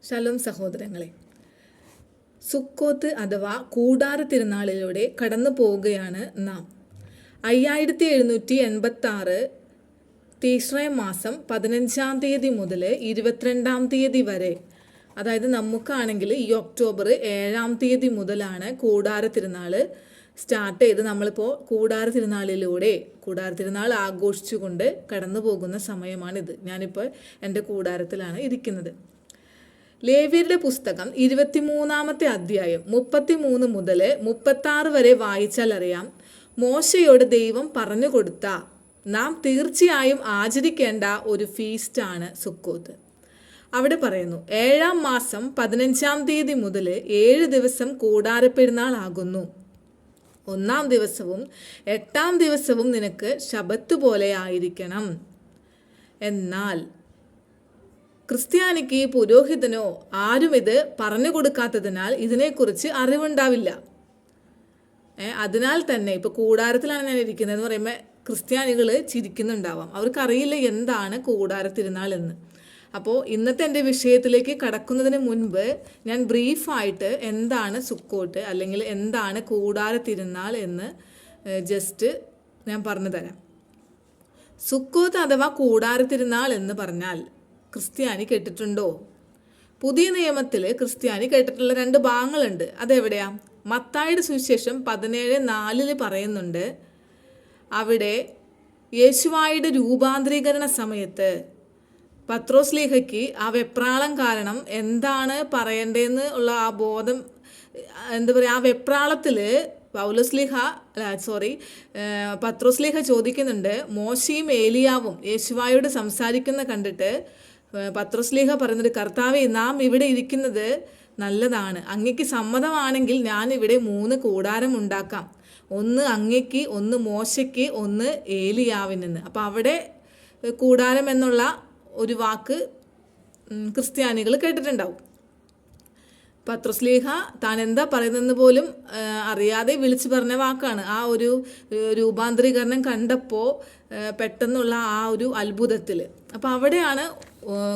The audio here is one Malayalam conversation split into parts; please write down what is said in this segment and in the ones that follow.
ശലോം സഹോദരങ്ങളെ, സുക്കോത്ത് അഥവാ കൂടാര തിരുനാളിലൂടെ കടന്നു പോവുകയാണ് നാം. 5786 തീഷ്റ മാസം 15-ാം തീയതി മുതൽ 22-ാം തീയതി വരെ, അതായത് നമുക്കാണെങ്കിൽ ഈ ഒക്ടോബർ 7-ാം തീയതി മുതലാണ് കൂടാര തിരുനാൾ സ്റ്റാർട്ട് ചെയ്ത് നമ്മളിപ്പോൾ കൂടാര തിരുനാൾ ആഘോഷിച്ചുകൊണ്ട് കടന്നു പോകുന്ന സമയമാണിത്. ഞാനിപ്പോൾ എൻ്റെ കൂടാരത്തിലാണ് ഇരിക്കുന്നത്. ലേവ്യരുടെ പുസ്തകം 23-ാമത്തെ അധ്യായം 33 മുതൽ 36 വരെ വായിച്ചാൽ അറിയാം, മോശയോട് ദൈവം പറഞ്ഞു കൊടുത്ത നാം തീർച്ചയായും ആചരിക്കേണ്ട ഒരു ഫീസ്റ്റാണ് സുക്കോത്ത്. അവിടെ പറയുന്നു, 7-ാം മാസം 15-ാം തീയതി മുതൽ 7 ദിവസം കൂടാരപ്പെരുന്നാൾ ആകുന്നു. 1-ാം ദിവസവും 8-ാം ദിവസവും നിനക്ക് ശബത്ത് പോലെ ആയിരിക്കണം. എന്നാൽ ക്രിസ്ത്യാനിക്ക് പുരോഹിതനോ ആരും ഇത് പറഞ്ഞു കൊടുക്കാത്തതിനാൽ ഇതിനെക്കുറിച്ച് അറിവുണ്ടാവില്ല. അതിനാൽ തന്നെ ഇപ്പോൾ കൂടാരത്തിലാണ് ഞാൻ ഇരിക്കുന്നത് എന്ന് പറയുമ്പോൾ ക്രിസ്ത്യാനികൾ ചിരിക്കുന്നുണ്ടാവാം. അവർക്കറിയില്ല എന്താണ് കൂടാര തിരുനാൾ എന്ന്. അപ്പോൾ ഇന്നത്തെ എൻ്റെ വിഷയത്തിലേക്ക് കടക്കുന്നതിന് മുൻപ് ഞാൻ ബ്രീഫായിട്ട് എന്താണ് സുക്കോട്ട് അല്ലെങ്കിൽ എന്താണ് കൂടാര തിരുനാൾ എന്ന് ജസ്റ്റ് ഞാൻ പറഞ്ഞു തരാം. സുക്കോത്ത് അഥവാ കൂടാര തിരുനാൾ എന്ന് പറഞ്ഞാൽ ക്രിസ്ത്യാനി കേട്ടിട്ടുണ്ടോ? പുതിയ നിയമത്തിൽ ക്രിസ്ത്യാനി കേട്ടിട്ടുള്ള 2 ഭാഗങ്ങളുണ്ട്. അതെവിടെയാ? മത്തായിയുടെ സുവിശേഷം 17:4 പറയുന്നുണ്ട്, അവിടെ യേശുവായുടെ രൂപാന്തരീകരണ സമയത്ത് പത്രോസ്ലീഹയ്ക്ക് ആ വെപ്രാളം കാരണം എന്താണ് പറയേണ്ടതെന്ന് ഉള്ള ആ ബോധം, എന്താ പറയുക, ആ വെപ്രാളത്തിൽ പത്രോസ്ലീഹ ചോദിക്കുന്നുണ്ട്. മോശയും ഏലിയാവും യേശുവായോട് സംസാരിക്കുന്ന കണ്ടിട്ട് പത്രോസ്ലീഹ പറയുന്നത്, കർത്താവേ, നാം ഇവിടെ ഇരിക്കുന്നത് നല്ലതാണ്. അങ്ങയ്ക്ക് സമ്മതമാണെങ്കിൽ ഞാൻ ഇവിടെ 3 കൂടാരം ഉണ്ടാക്കാം. ഒന്ന് അങ്ങയ്ക്ക്, ഒന്ന് മോശയ്ക്ക്, ഒന്ന് ഏലിയാവിനെന്ന്. അപ്പോൾ അവിടെ കൂടാരം എന്നുള്ള ഒരു വാക്ക് ക്രിസ്ത്യാനികൾ കേട്ടിട്ടുണ്ടാവും. പത്രോസ്ലീഹ താൻ എന്താ പറയുന്നതെന്ന് പോലും അറിയാതെ വിളിച്ചു പറഞ്ഞ വാക്കാണ്. ആ ഒരു രൂപാന്തരീകരണം കണ്ടപ്പോൾ പെട്ടെന്നുള്ള ആ ഒരു അത്ഭുതത്തിൽ. അപ്പോൾ അവിടെയാണ്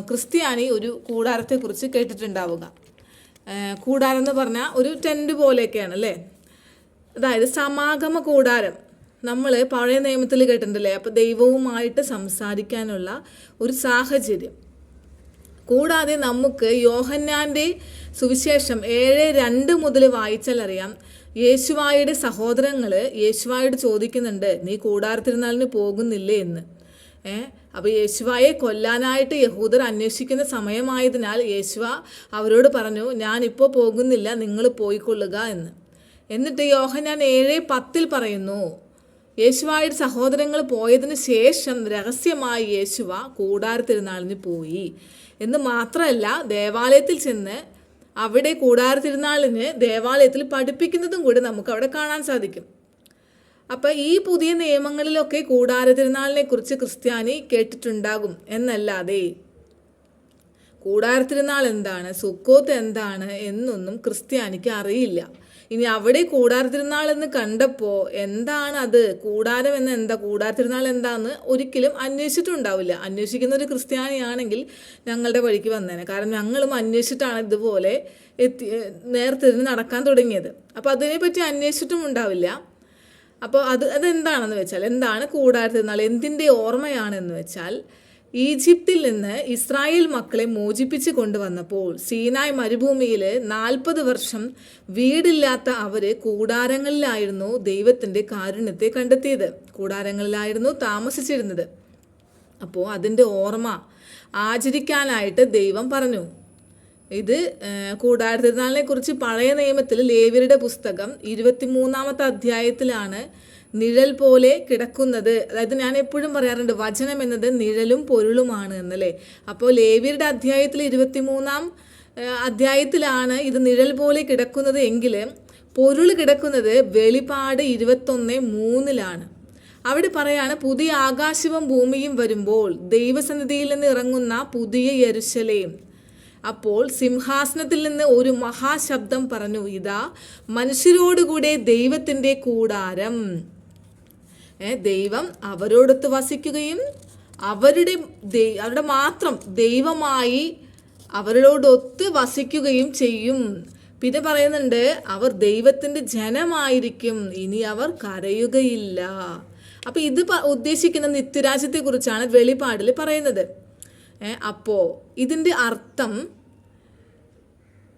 ക്രിസ്ത്യാനി ഒരു കൂടാരത്തെക്കുറിച്ച് കേട്ടിട്ടുണ്ടാവുക. കൂടാരം എന്ന് പറഞ്ഞാൽ ഒരു ടെൻറ്റ് പോലെയൊക്കെയാണ് അല്ലേ. അതായത് സമാഗമ കൂടാരം നമ്മൾ പഴയ നിയമത്തിൽ കേട്ടിട്ടുണ്ടല്ലേ. അപ്പോൾ ദൈവവുമായിട്ട് സംസാരിക്കാനുള്ള ഒരു സാഹചര്യം. കൂടാതെ നമുക്ക് യോഹന്നാൻ്റെ സുവിശേഷം 7:2 മുതൽ വായിച്ചാൽ അറിയാം, യേശുവായുടെ സഹോദരങ്ങൾ യേശുവായോട് ചോദിക്കുന്നുണ്ട്, നീ കൂടാര തിരുനാളിന് പോകുന്നില്ലേ എന്ന്. അപ്പോൾ യേശുവായെ കൊല്ലാനായിട്ട് യഹൂദർ അന്വേഷിക്കുന്ന സമയമായതിനാൽ യേശുവ അവരോട് പറഞ്ഞു, ഞാനിപ്പോൾ പോകുന്നില്ല, നിങ്ങൾ പോയിക്കൊള്ളുക എന്ന്. എന്നിട്ട് യോഹന്നാൻ 7:10 പറയുന്നു, യേശുവായുടെ സഹോദരങ്ങൾ പോയതിന് ശേഷം രഹസ്യമായി യേശുവ കൂടാര തിരുനാളിന് പോയി എന്ന് മാത്രമല്ല, ദേവാലയത്തിൽ ചെന്ന് അവിടെ കൂടാര തിരുനാളിന് ദേവാലയത്തിൽ പഠിപ്പിക്കുന്നതും കൂടി നമുക്ക് അവിടെ കാണാൻ സാധിക്കും. അപ്പം ഈ പുതിയ നിയമങ്ങളിലൊക്കെ കൂടാര തിരുനാളിനെ കുറിച്ച് ക്രിസ്ത്യാനി കേട്ടിട്ടുണ്ടാകും എന്നല്ലാതെ കൂടാര തിരുനാൾ എന്താണ്, സുക്കോത്ത് എന്താണ് എന്നൊന്നും ക്രിസ്ത്യാനിക്ക് അറിയില്ല. ഇനി അവിടെ കൂടാര തിരുനാൾ എന്ന് കണ്ടപ്പോൾ എന്താണ് അത്, കൂടാര തിരുനാൾ എന്താണെന്ന് ഒരിക്കലും അന്വേഷിച്ചിട്ടുണ്ടാവില്ല. അന്വേഷിക്കുന്ന ഒരു ക്രിസ്ത്യാനിയാണെങ്കിൽ ഞങ്ങളുടെ വഴിക്ക് വന്നേനെ. കാരണം ഞങ്ങളും അന്വേഷിച്ചിട്ടാണ് ഇതുപോലെ നേർത്തിരിഞ്ഞ് നടക്കാൻ തുടങ്ങിയത്. അപ്പോൾ അതിനെപ്പറ്റി അന്വേഷിച്ചിട്ടും ഉണ്ടാവില്ല. അപ്പോൾ അതെന്താണെന്ന് വെച്ചാൽ, എന്താണ് കൂടാര തിരുനാൾ, എന്തിൻ്റെ ഓർമ്മയാണെന്ന് വെച്ചാൽ, ഈജിപ്തിൽ നിന്ന് ഇസ്രായേൽ മക്കളെ മോചിപ്പിച്ച് കൊണ്ടുവന്നപ്പോൾ സീനായ് മരുഭൂമിയിൽ 40 വർഷം വീടില്ലാത്ത അവർ കൂടാരങ്ങളിലായിരുന്നു ദൈവത്തിൻ്റെ കാരുണ്യത്തെ കണ്ടെത്തിയത്. കൂടാരങ്ങളിലായിരുന്നു താമസിച്ചിരുന്നത്. അപ്പോൾ അതിൻ്റെ ഓർമ്മ ആചരിക്കാനായിട്ട് ദൈവം പറഞ്ഞു. ഇത് കൂടാര തിരുനാളിനെ കുറിച്ച് പഴയ നിയമത്തിൽ ലേവ്യരുടെ പുസ്തകം 23-ാമത്തെ അധ്യായത്തിലാണ് നിഴൽ പോലെ കിടക്കുന്നത്. അതായത് ഞാൻ എപ്പോഴും പറയാറുണ്ട്, വചനം എന്നത് നിഴലും പൊരുളുമാണ് എന്നല്ലേ. അപ്പോൾ ലേവ്യരുടെ അധ്യായത്തിൽ 23-ാം അധ്യായത്തിലാണ് ഇത് നിഴൽ പോലെ കിടക്കുന്നത് എങ്കിൽ പൊരുൾ കിടക്കുന്നത് വെളിപാട് 21:3 അവിടെ പറയാണ്, പുതിയ ആകാശവും ഭൂമിയും വരുമ്പോൾ ദൈവസന്നിധിയിൽ നിന്ന് ഇറങ്ങുന്ന പുതിയ യെരുശലേം. അപ്പോൾ സിംഹാസനത്തിൽ നിന്ന് ഒരു മഹാശബ്ദം പറഞ്ഞു, ഇതാ മനുഷ്യരോടുകൂടെ ദൈവത്തിൻ്റെ കൂടാരം. ദൈവം അവരോടൊത്ത് വസിക്കുകയും അവരുടെ മാത്രം ദൈവമായി അവരോടൊത്ത് വസിക്കുകയും ചെയ്യും. പിന്നെ പറയുന്നുണ്ട്, അവർ ദൈവത്തിൻ്റെ ജനമായിരിക്കും, ഇനി അവർ കരയുകയില്ല. അപ്പം ഇത് ഉദ്ദേശിക്കുന്ന നിത്യരാജ്യത്തെ കുറിച്ചാണ് വെളിപാടിൽ പറയുന്നത്. അപ്പോൾ ഇതിൻ്റെ അർത്ഥം,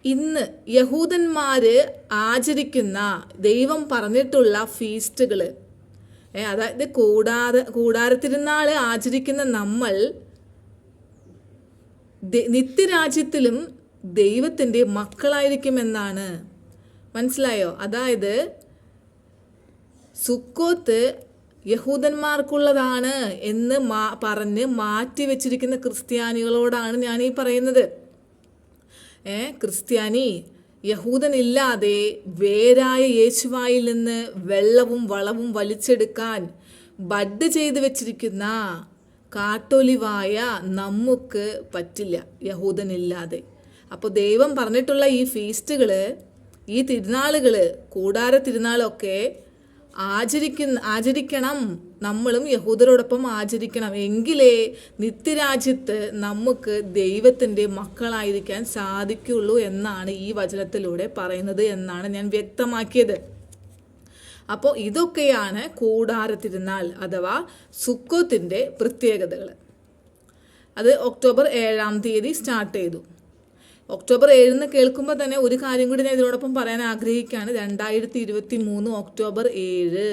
ഇന്ന് യഹൂദന്മാര് ആചരിക്കുന്ന ദൈവം പറഞ്ഞിട്ടുള്ള ഫീസ്റ്റുകൾ, അതായത് കൂടാരത്തിരുന്നാൾ ആചരിക്കുന്ന നമ്മൾ നിത്യരാജ്യത്തിലും ദൈവത്തിൻ്റെ മക്കളായിരിക്കുമെന്നാണ്. മനസ്സിലായോ? അതായത് സുക്കോത്ത് യഹൂദന്മാർക്കുള്ളതാണ് എന്ന് പറഞ്ഞ് മാറ്റി വെച്ചിരിക്കുന്ന ക്രിസ്ത്യാനികളോടാണ് ഞാൻ ഈ പറയുന്നത്. ക്രിസ്ത്യാനി യഹൂദനില്ലാതെ വേരായ യേശുവായിൽ നിന്ന് വെള്ളവും വളവും വലിച്ചെടുക്കാൻ ബഡ് ചെയ്ത് വെച്ചിരിക്കുന്ന കാട്ടൊലിവായ നമുക്ക് പറ്റില്ല യഹൂദനില്ലാതെ. അപ്പോൾ ദൈവം പറഞ്ഞിട്ടുള്ള ഈ ഫീസ്റ്റുകൾ, ഈ തിരുനാളുകൾ, കൂടാര തിരുനാളൊക്കെ ആചരിക്കണം. നമ്മളും യഹൂദരോടൊപ്പം ആചരിക്കണം. എങ്കിലേ നിത്യരാജ്യത്ത് നമുക്ക് ദൈവത്തിൻ്റെ മക്കളായിരിക്കാൻ സാധിക്കുള്ളൂ എന്നാണ് ഈ വചനത്തിലൂടെ പറയുന്നത് എന്നാണ് ഞാൻ വ്യക്തമാക്കിയത്. അപ്പോൾ ഇതൊക്കെയാണ് കൂടാര തിരുനാൾ അഥവാ സുക്കോത്തിൻ്റെ പ്രത്യേകതകൾ. അത് ഒക്ടോബർ 7 സ്റ്റാർട്ട് ചെയ്തു. ഒക്ടോബർ 7 കേൾക്കുമ്പോൾ തന്നെ ഒരു കാര്യം കൂടി ഞാൻ ഇതിനോടൊപ്പം പറയാൻ ആഗ്രഹിക്കുകയാണ്. 2023 ഒക്ടോബർ 7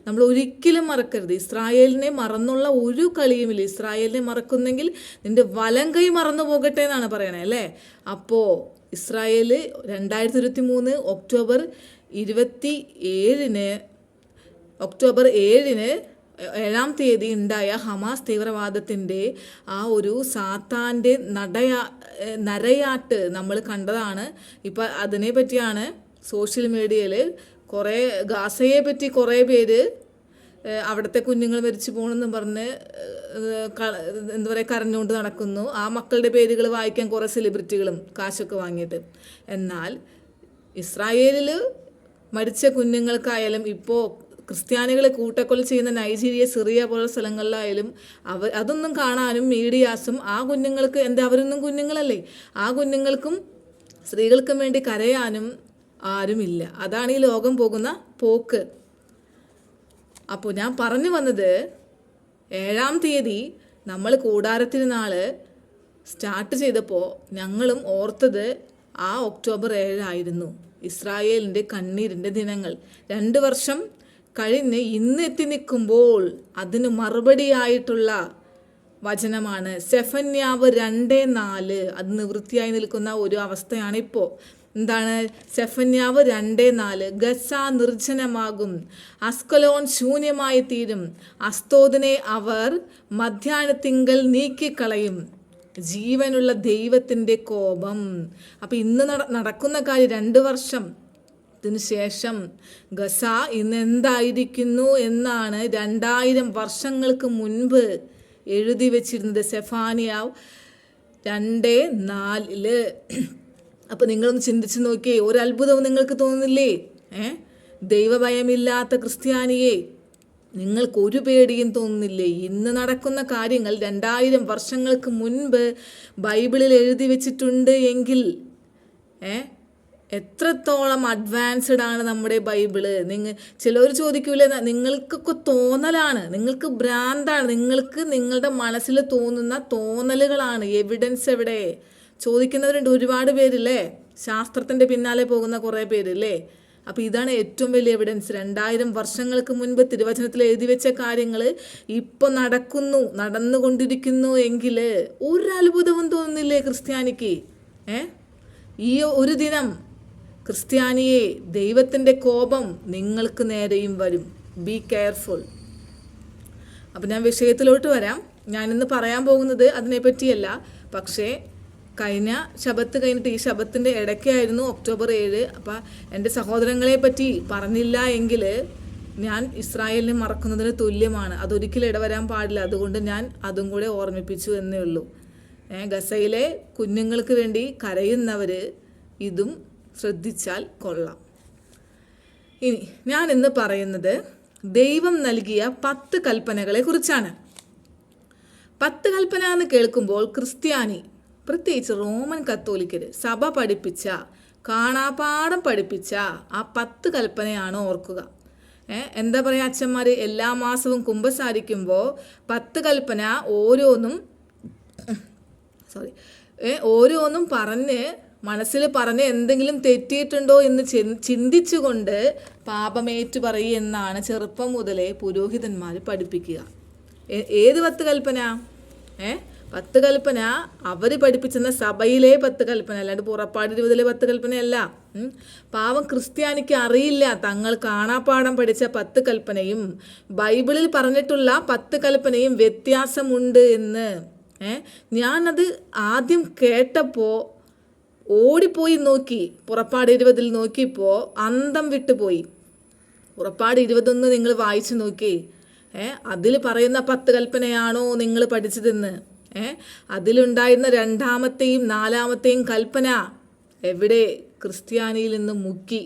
നമ്മൾ ഒരിക്കലും മറക്കരുത്. ഇസ്രായേലിനെ മറന്നുള്ള ഒരു കളിയുമില്ല. ഇസ്രായേലിനെ മറക്കുന്നെങ്കിൽ നിൻ്റെ വലം കൈ മറന്നു പോകട്ടെ എന്നാണ് പറയണേ, അല്ലേ? അപ്പോൾ ഇസ്രായേൽ 2023 ഒക്ടോബർ 7 ഉണ്ടായ ഹമാസ് തീവ്രവാദത്തിൻ്റെ ആ ഒരു സാത്താൻ്റെ നരയാട്ട് നമ്മൾ കണ്ടതാണ്. ഇപ്പം അതിനെ പറ്റിയാണ് സോഷ്യൽ മീഡിയയിൽ ഗാസയെ പറ്റി കുറേ പേര് അവിടുത്തെ കുഞ്ഞുങ്ങൾ മരിച്ചു പോകണമെന്ന് പറഞ്ഞ് എന്താ പറയുക കരഞ്ഞുകൊണ്ട് നടക്കുന്നു. ആ മക്കളുടെ പേരുകൾ വായിക്കാൻ കുറേ സെലിബ്രിറ്റികളും കാശൊക്കെ വാങ്ങിയിട്ട്. എന്നാൽ ഇസ്രായേലിൽ മരിച്ച കുഞ്ഞുങ്ങൾക്കായാലും ഇപ്പോൾ ക്രിസ്ത്യാനികളെ കൂട്ടക്കൊല ചെയ്യുന്ന നൈജീരിയ, സിറിയ പോലുള്ള സ്ഥലങ്ങളിലായാലും അതൊന്നും കാണാനും മീഡിയാസും ആ കുഞ്ഞുങ്ങൾക്ക് അവരൊന്നും കുഞ്ഞുങ്ങളല്ലേ, ആ കുഞ്ഞുങ്ങൾക്കും സ്ത്രീകൾക്കും വേണ്ടി കരയാനും ആരുമില്ല. അതാണ് ഈ ലോകം പോകുന്ന പോക്ക്. അപ്പോൾ ഞാൻ പറഞ്ഞു വന്നത്, 7 നമ്മൾ കൂടാരത്തിരുന്നാൾ സ്റ്റാർട്ട് ചെയ്തപ്പോൾ ഞങ്ങളും ഓർത്തത് ആ ഒക്ടോബർ 7 ആയിരുന്നു. ഇസ്രായേലിൻ്റെ കണ്ണീരിൻ്റെ ദിനങ്ങൾ 2 വർഷം കഴിഞ്ഞ് ഇന്ന് എത്തി നിൽക്കുമ്പോൾ അതിന് മറുപടിയായിട്ടുള്ള വചനമാണ് സെഫന്യാവ് 2:4. അത് നിവൃത്തിയായി നിൽക്കുന്ന ഒരു അവസ്ഥയാണ് ഇപ്പോൾ. എന്താണ് സെഫന്യാവ് 2:4? ഗസ നിർജ്ജനമാകും, അസ്കലോൺ ശൂന്യമായി തീരും, അസ്തോദിനെ അവർ മധ്യാഹ്നത്തിങ്കൽ നീക്കിക്കളയും, ജീവനുള്ള ദൈവത്തിൻ്റെ കോപം. അപ്പം ഇന്ന് നടക്കുന്ന കാര്യം 2 വർഷം ശേഷം ഗസ ഇന്ന് എന്തായിരിക്കുന്നു എന്നാണ് 2000 വർഷങ്ങൾക്ക് മുൻപ് എഴുതി വച്ചിരുന്നത് സെഫാനിയാവ് 2:4. അപ്പോൾ നിങ്ങളൊന്ന് ചിന്തിച്ച് നോക്കിയേ, ഒരു അത്ഭുതവും നിങ്ങൾക്ക് തോന്നുന്നില്ലേ? ദൈവഭയമില്ലാത്ത ക്രിസ്ത്യാനിയെ നിങ്ങൾക്ക് ഒരു പേടിയും തോന്നുന്നില്ലേ? ഇന്ന് നടക്കുന്ന കാര്യങ്ങൾ 2000 വർഷങ്ങൾക്ക് മുൻപ് ബൈബിളിൽ എഴുതി വെച്ചിട്ടുണ്ട് എങ്കിൽ എത്രത്തോളം അഡ്വാൻസ്ഡ് ആണ് നമ്മുടെ ബൈബിള്. ചിലർ ചോദിക്കൂലേ, നിങ്ങൾക്കൊക്കെ തോന്നലാണ്, നിങ്ങൾക്ക് ഭ്രാന്താണ്, നിങ്ങൾക്ക് നിങ്ങളുടെ മനസ്സിൽ തോന്നുന്ന തോന്നലുകളാണ്, എവിഡൻസ് എവിടെ ചോദിക്കുന്നവരുണ്ട് ഒരുപാട് പേരില്ലേ, ശാസ്ത്രത്തിൻ്റെ പിന്നാലെ പോകുന്ന കുറേ പേരില്ലേ. അപ്പോൾ ഇതാണ് ഏറ്റവും വലിയ എവിഡൻസ്. 2000 വർഷങ്ങൾക്ക് മുൻപ് തിരുവചനത്തിൽ എഴുതി വെച്ച കാര്യങ്ങൾ ഇപ്പോൾ നടന്നുകൊണ്ടിരിക്കുന്നു എങ്കിൽ ഒരു അത്ഭുതവും തോന്നുന്നില്ലേ ക്രിസ്ത്യാനിക്ക്? ഈ ഒരു ദിനം ക്രിസ്ത്യാനിയെ ദൈവത്തിൻ്റെ കോപം നിങ്ങൾക്ക് നേരെയും വരും. Be careful. അപ്പം ഞാൻ വിഷയത്തിലോട്ട് വരാം. ഞാനിന്ന് പറയാൻ പോകുന്നത് അതിനെപ്പറ്റിയല്ല. പക്ഷേ കഴിഞ്ഞ ശബത്ത് കഴിഞ്ഞിട്ട് ഈ ശബത്തിൻ്റെ ഇടയ്ക്കായിരുന്നു ഒക്ടോബർ 7. അപ്പം എൻ്റെ സഹോദരങ്ങളെ പറ്റി പറഞ്ഞില്ല എങ്കിൽ ഞാൻ ഇസ്രായേലിനെ മറക്കുന്നതിന് തുല്യമാണ്. അതൊരിക്കലും ഇടവരാൻ പാടില്ല. അതുകൊണ്ട് ഞാൻ അതും കൂടെ ഓർമ്മിപ്പിച്ചു എന്നേ ഉള്ളൂ. ഗസയിലെ കുഞ്ഞുങ്ങൾക്ക് വേണ്ടി കരയുന്നവർ ഇതും ശ്രദ്ധിച്ചാൽ കൊള്ളാം. ഇനി ഞാൻ ഇന്ന് പറയുന്നത് ദൈവം നൽകിയ 10 കൽപ്പനകളെ കുറിച്ചാണ്. 10 കൽപ്പന എന്ന് കേൾക്കുമ്പോൾ ക്രിസ്ത്യാനി പ്രത്യേകിച്ച് റോമൻ കത്തോലിക്കർ സഭ പഠിപ്പിച്ച, കാണാപാഠം പഠിപ്പിച്ച ആ 10 കൽപ്പനയാണ് ഓർക്കുക. എന്താ പറയുക അച്ഛന്മാർ, എല്ലാ മാസവും കുമ്പസാരിക്കുമ്പോൾ 10 കൽപ്പന ഓരോന്നും പറഞ്ഞ് മനസ്സിൽ പറഞ്ഞ് എന്തെങ്കിലും തെറ്റിയിട്ടുണ്ടോ എന്ന് ചിന്തിച്ചുകൊണ്ട് പാപമേറ്റു പറയും എന്നാണ് ചെറുപ്പം മുതലേ പുരോഹിതന്മാർ പഠിപ്പിക്കുക. ഏത് 10 കൽപ്പന? 10 കൽപ്പന അവർ പഠിപ്പിച്ചെന്ന സഭയിലെ 10 കൽപ്പന, അല്ലാണ്ട് പുറപ്പാട് 20 10 കൽപ്പനയല്ല. പാവം ക്രിസ്ത്യാനിക്ക് അറിയില്ല തങ്ങൾ കാണാപ്പാഠം പഠിച്ച 10 കൽപ്പനയും ബൈബിളിൽ പറഞ്ഞിട്ടുള്ള 10 കൽപ്പനയും വ്യത്യാസമുണ്ട് എന്ന്. ഞാനത് ആദ്യം കേട്ടപ്പോൾ ഓടിപ്പോയി നോക്കി, പുറപ്പാട് 20 നോക്കിയപ്പോൾ അന്തം വിട്ടുപോയി. പുറപ്പാട് 21 നിങ്ങൾ വായിച്ചു നോക്കി. അതിൽ പറയുന്ന 10 കൽപ്പനയാണോ നിങ്ങൾ പഠിച്ചതെന്ന്? അതിലുണ്ടായിരുന്ന 2ാമത്തെയും 4ാമത്തെയും കൽപ്പന എവിടെ? ക്രിസ്ത്യാനിയിൽ നിന്ന് മുക്കി.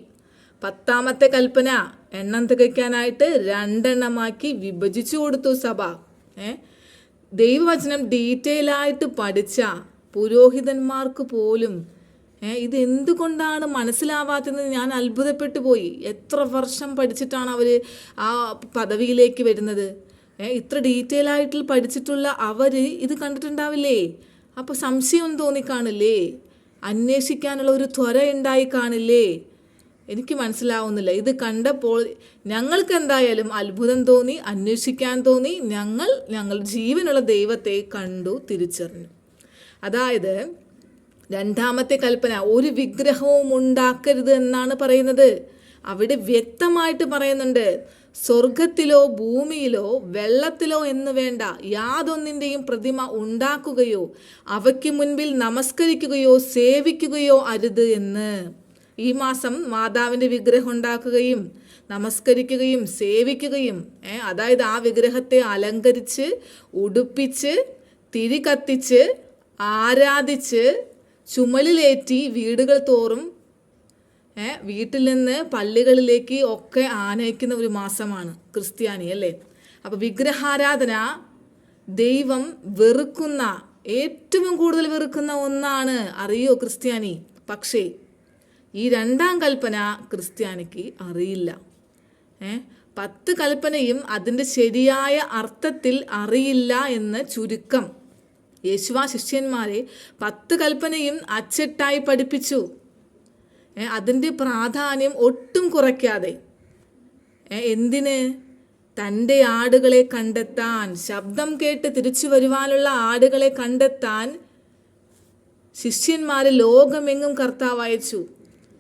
10ാമത്തെ കൽപ്പന എണ്ണം തികയ്ക്കാനായിട്ട് 2 എണ്ണമാക്കി വിഭജിച്ചു കൊടുത്തു സഭ. ദൈവവചനം ഡീറ്റെയിൽ ആയിട്ട് പഠിച്ച പുരോഹിതന്മാർക്ക് പോലും ഇതെന്തുകൊണ്ടാണ് മനസ്സിലാവാത്തതെന്ന് ഞാൻ അത്ഭുതപ്പെട്ടു പോയി. എത്ര വർഷം പഠിച്ചിട്ടാണ് അവർ ആ പദവിയിലേക്ക് വരുന്നത്? ഇത്ര ഡീറ്റെയിൽ ആയിട്ട് പഠിച്ചിട്ടുള്ള അവർ ഇത് കണ്ടിട്ടുണ്ടാവില്ലേ? അപ്പോൾ സംശയം തോന്നിക്കാണില്ലേ? അന്വേഷിക്കാനുള്ള ഒരു ത്വര ഉണ്ടായി കാണില്ലേ? എനിക്ക് മനസ്സിലാവുന്നില്ല. ഇത് കണ്ടപ്പോൾ ഞങ്ങൾക്ക് എന്തായാലും അത്ഭുതം തോന്നി, അന്വേഷിക്കാൻ തോന്നി. ഞങ്ങൾ ജീവനുള്ള ദൈവത്തെ കണ്ടു, തിരിച്ചറിഞ്ഞു. അതായത് 2ാമത്തെ കൽപ്പന ഒരു വിഗ്രഹവും ഉണ്ടാക്കരുത് എന്നാണ് പറയുന്നത്. അവിടെ വ്യക്തമായിട്ട് പറയുന്നുണ്ട്, സ്വർഗത്തിലോ ഭൂമിയിലോ വെള്ളത്തിലോ എന്ന് വേണ്ട യാതൊന്നിൻ്റെയും പ്രതിമ ഉണ്ടാക്കുകയോ അവയ്ക്ക് മുൻപിൽ നമസ്കരിക്കുകയോ സേവിക്കുകയോ അരുത് എന്ന്. ഈ മാസം മാതാവിൻ്റെ വിഗ്രഹം ഉണ്ടാക്കുകയും നമസ്കരിക്കുകയും സേവിക്കുകയും, അതായത് ആ വിഗ്രഹത്തെ അലങ്കരിച്ച് ഉടുപ്പിച്ച് തിരി കത്തിച്ച് ആരാധിച്ച് ചുമലിലേറ്റി വീടുകൾ തോറും വീട്ടിൽ നിന്ന് പള്ളികളിലേക്ക് ഒക്കെ ആനയിക്കുന്ന ഒരു മാസമാണ് ക്രിസ്ത്യാനി, അല്ലേ? അപ്പോൾ വിഗ്രഹാരാധന ദൈവം വെറുക്കുന്ന, ഏറ്റവും കൂടുതൽ വെറുക്കുന്ന ഒന്നാണ്, അറിയോ ക്രിസ്ത്യാനി? പക്ഷേ ഈ 2ാം കൽപ്പന ക്രിസ്ത്യാനിക്ക് അറിയില്ല. 10 കൽപ്പനയും അതിൻ്റെ ശരിയായ അർത്ഥത്തിൽ അറിയില്ല എന്ന് ചുരുക്കം. യേശുവ ശിഷ്യന്മാരെ 10 കൽപ്പനയും അച്ചട്ടായി പഠിപ്പിച്ചു, അതിൻ്റെ പ്രാധാന്യം ഒട്ടും കുറയ്ക്കാതെ. എന്തിന്? തൻ്റെ ആടുകളെ കണ്ടെത്താൻ, ശബ്ദം കേട്ട് തിരിച്ചു വരുവാനുള്ള ആടുകളെ കണ്ടെത്താൻ ശിഷ്യന്മാരെ ലോകമെങ്ങും കർത്താവ് അയച്ചു.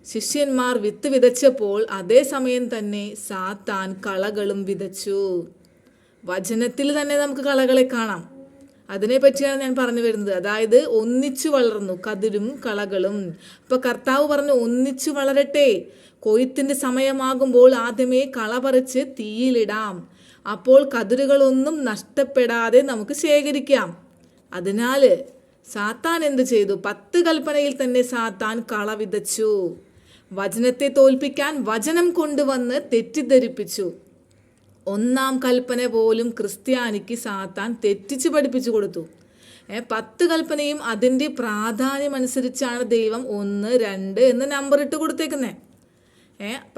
ശിഷ്യന്മാർ വിത്ത് വിതച്ചപ്പോൾ അതേസമയം തന്നെ സാത്താൻ കളകളും വിതച്ചു. വചനത്തിൽ തന്നെ നമുക്ക് കളകളെ കാണാം. അതിനെപ്പറ്റിയാണ് ഞാൻ പറഞ്ഞു വരുന്നത്. അതായത് ഒന്നിച്ചു വളർന്നു കതിരും കളകളും. അപ്പോൾ കർത്താവ് പറഞ്ഞു ഒന്നിച്ചു വളരട്ടെ, കൊയ്ത്തിൻ്റെ സമയമാകുമ്പോൾ ആദ്യമേ കള പറിച്ച് തീയിലിടാം, അപ്പോൾ കതിരുകളൊന്നും നഷ്ടപ്പെടാതെ നമുക്ക് ശേഖരിക്കാം. അതിനാൽ സാത്താൻ എന്ത് ചെയ്തു? 10 കൽപ്പനയിൽ തന്നെ സാത്താൻ കള വിതച്ചു. വചനത്തെ തോൽപ്പിക്കാൻ വചനം കൊണ്ടുവന്ന് തെറ്റിദ്ധരിപ്പിച്ചു. 1ാം കൽപ്പന പോലും ക്രിസ്ത്യാനിക്ക് സാത്താൻ തെറ്റിച്ച് പഠിപ്പിച്ചു കൊടുത്തു. 10 കൽപ്പനയും അതിൻ്റെ പ്രാധാന്യം അനുസരിച്ചാണ് ദൈവം 1, 2 എന്ന് നമ്പർ ഇട്ട് കൊടുത്തേക്കുന്നത്.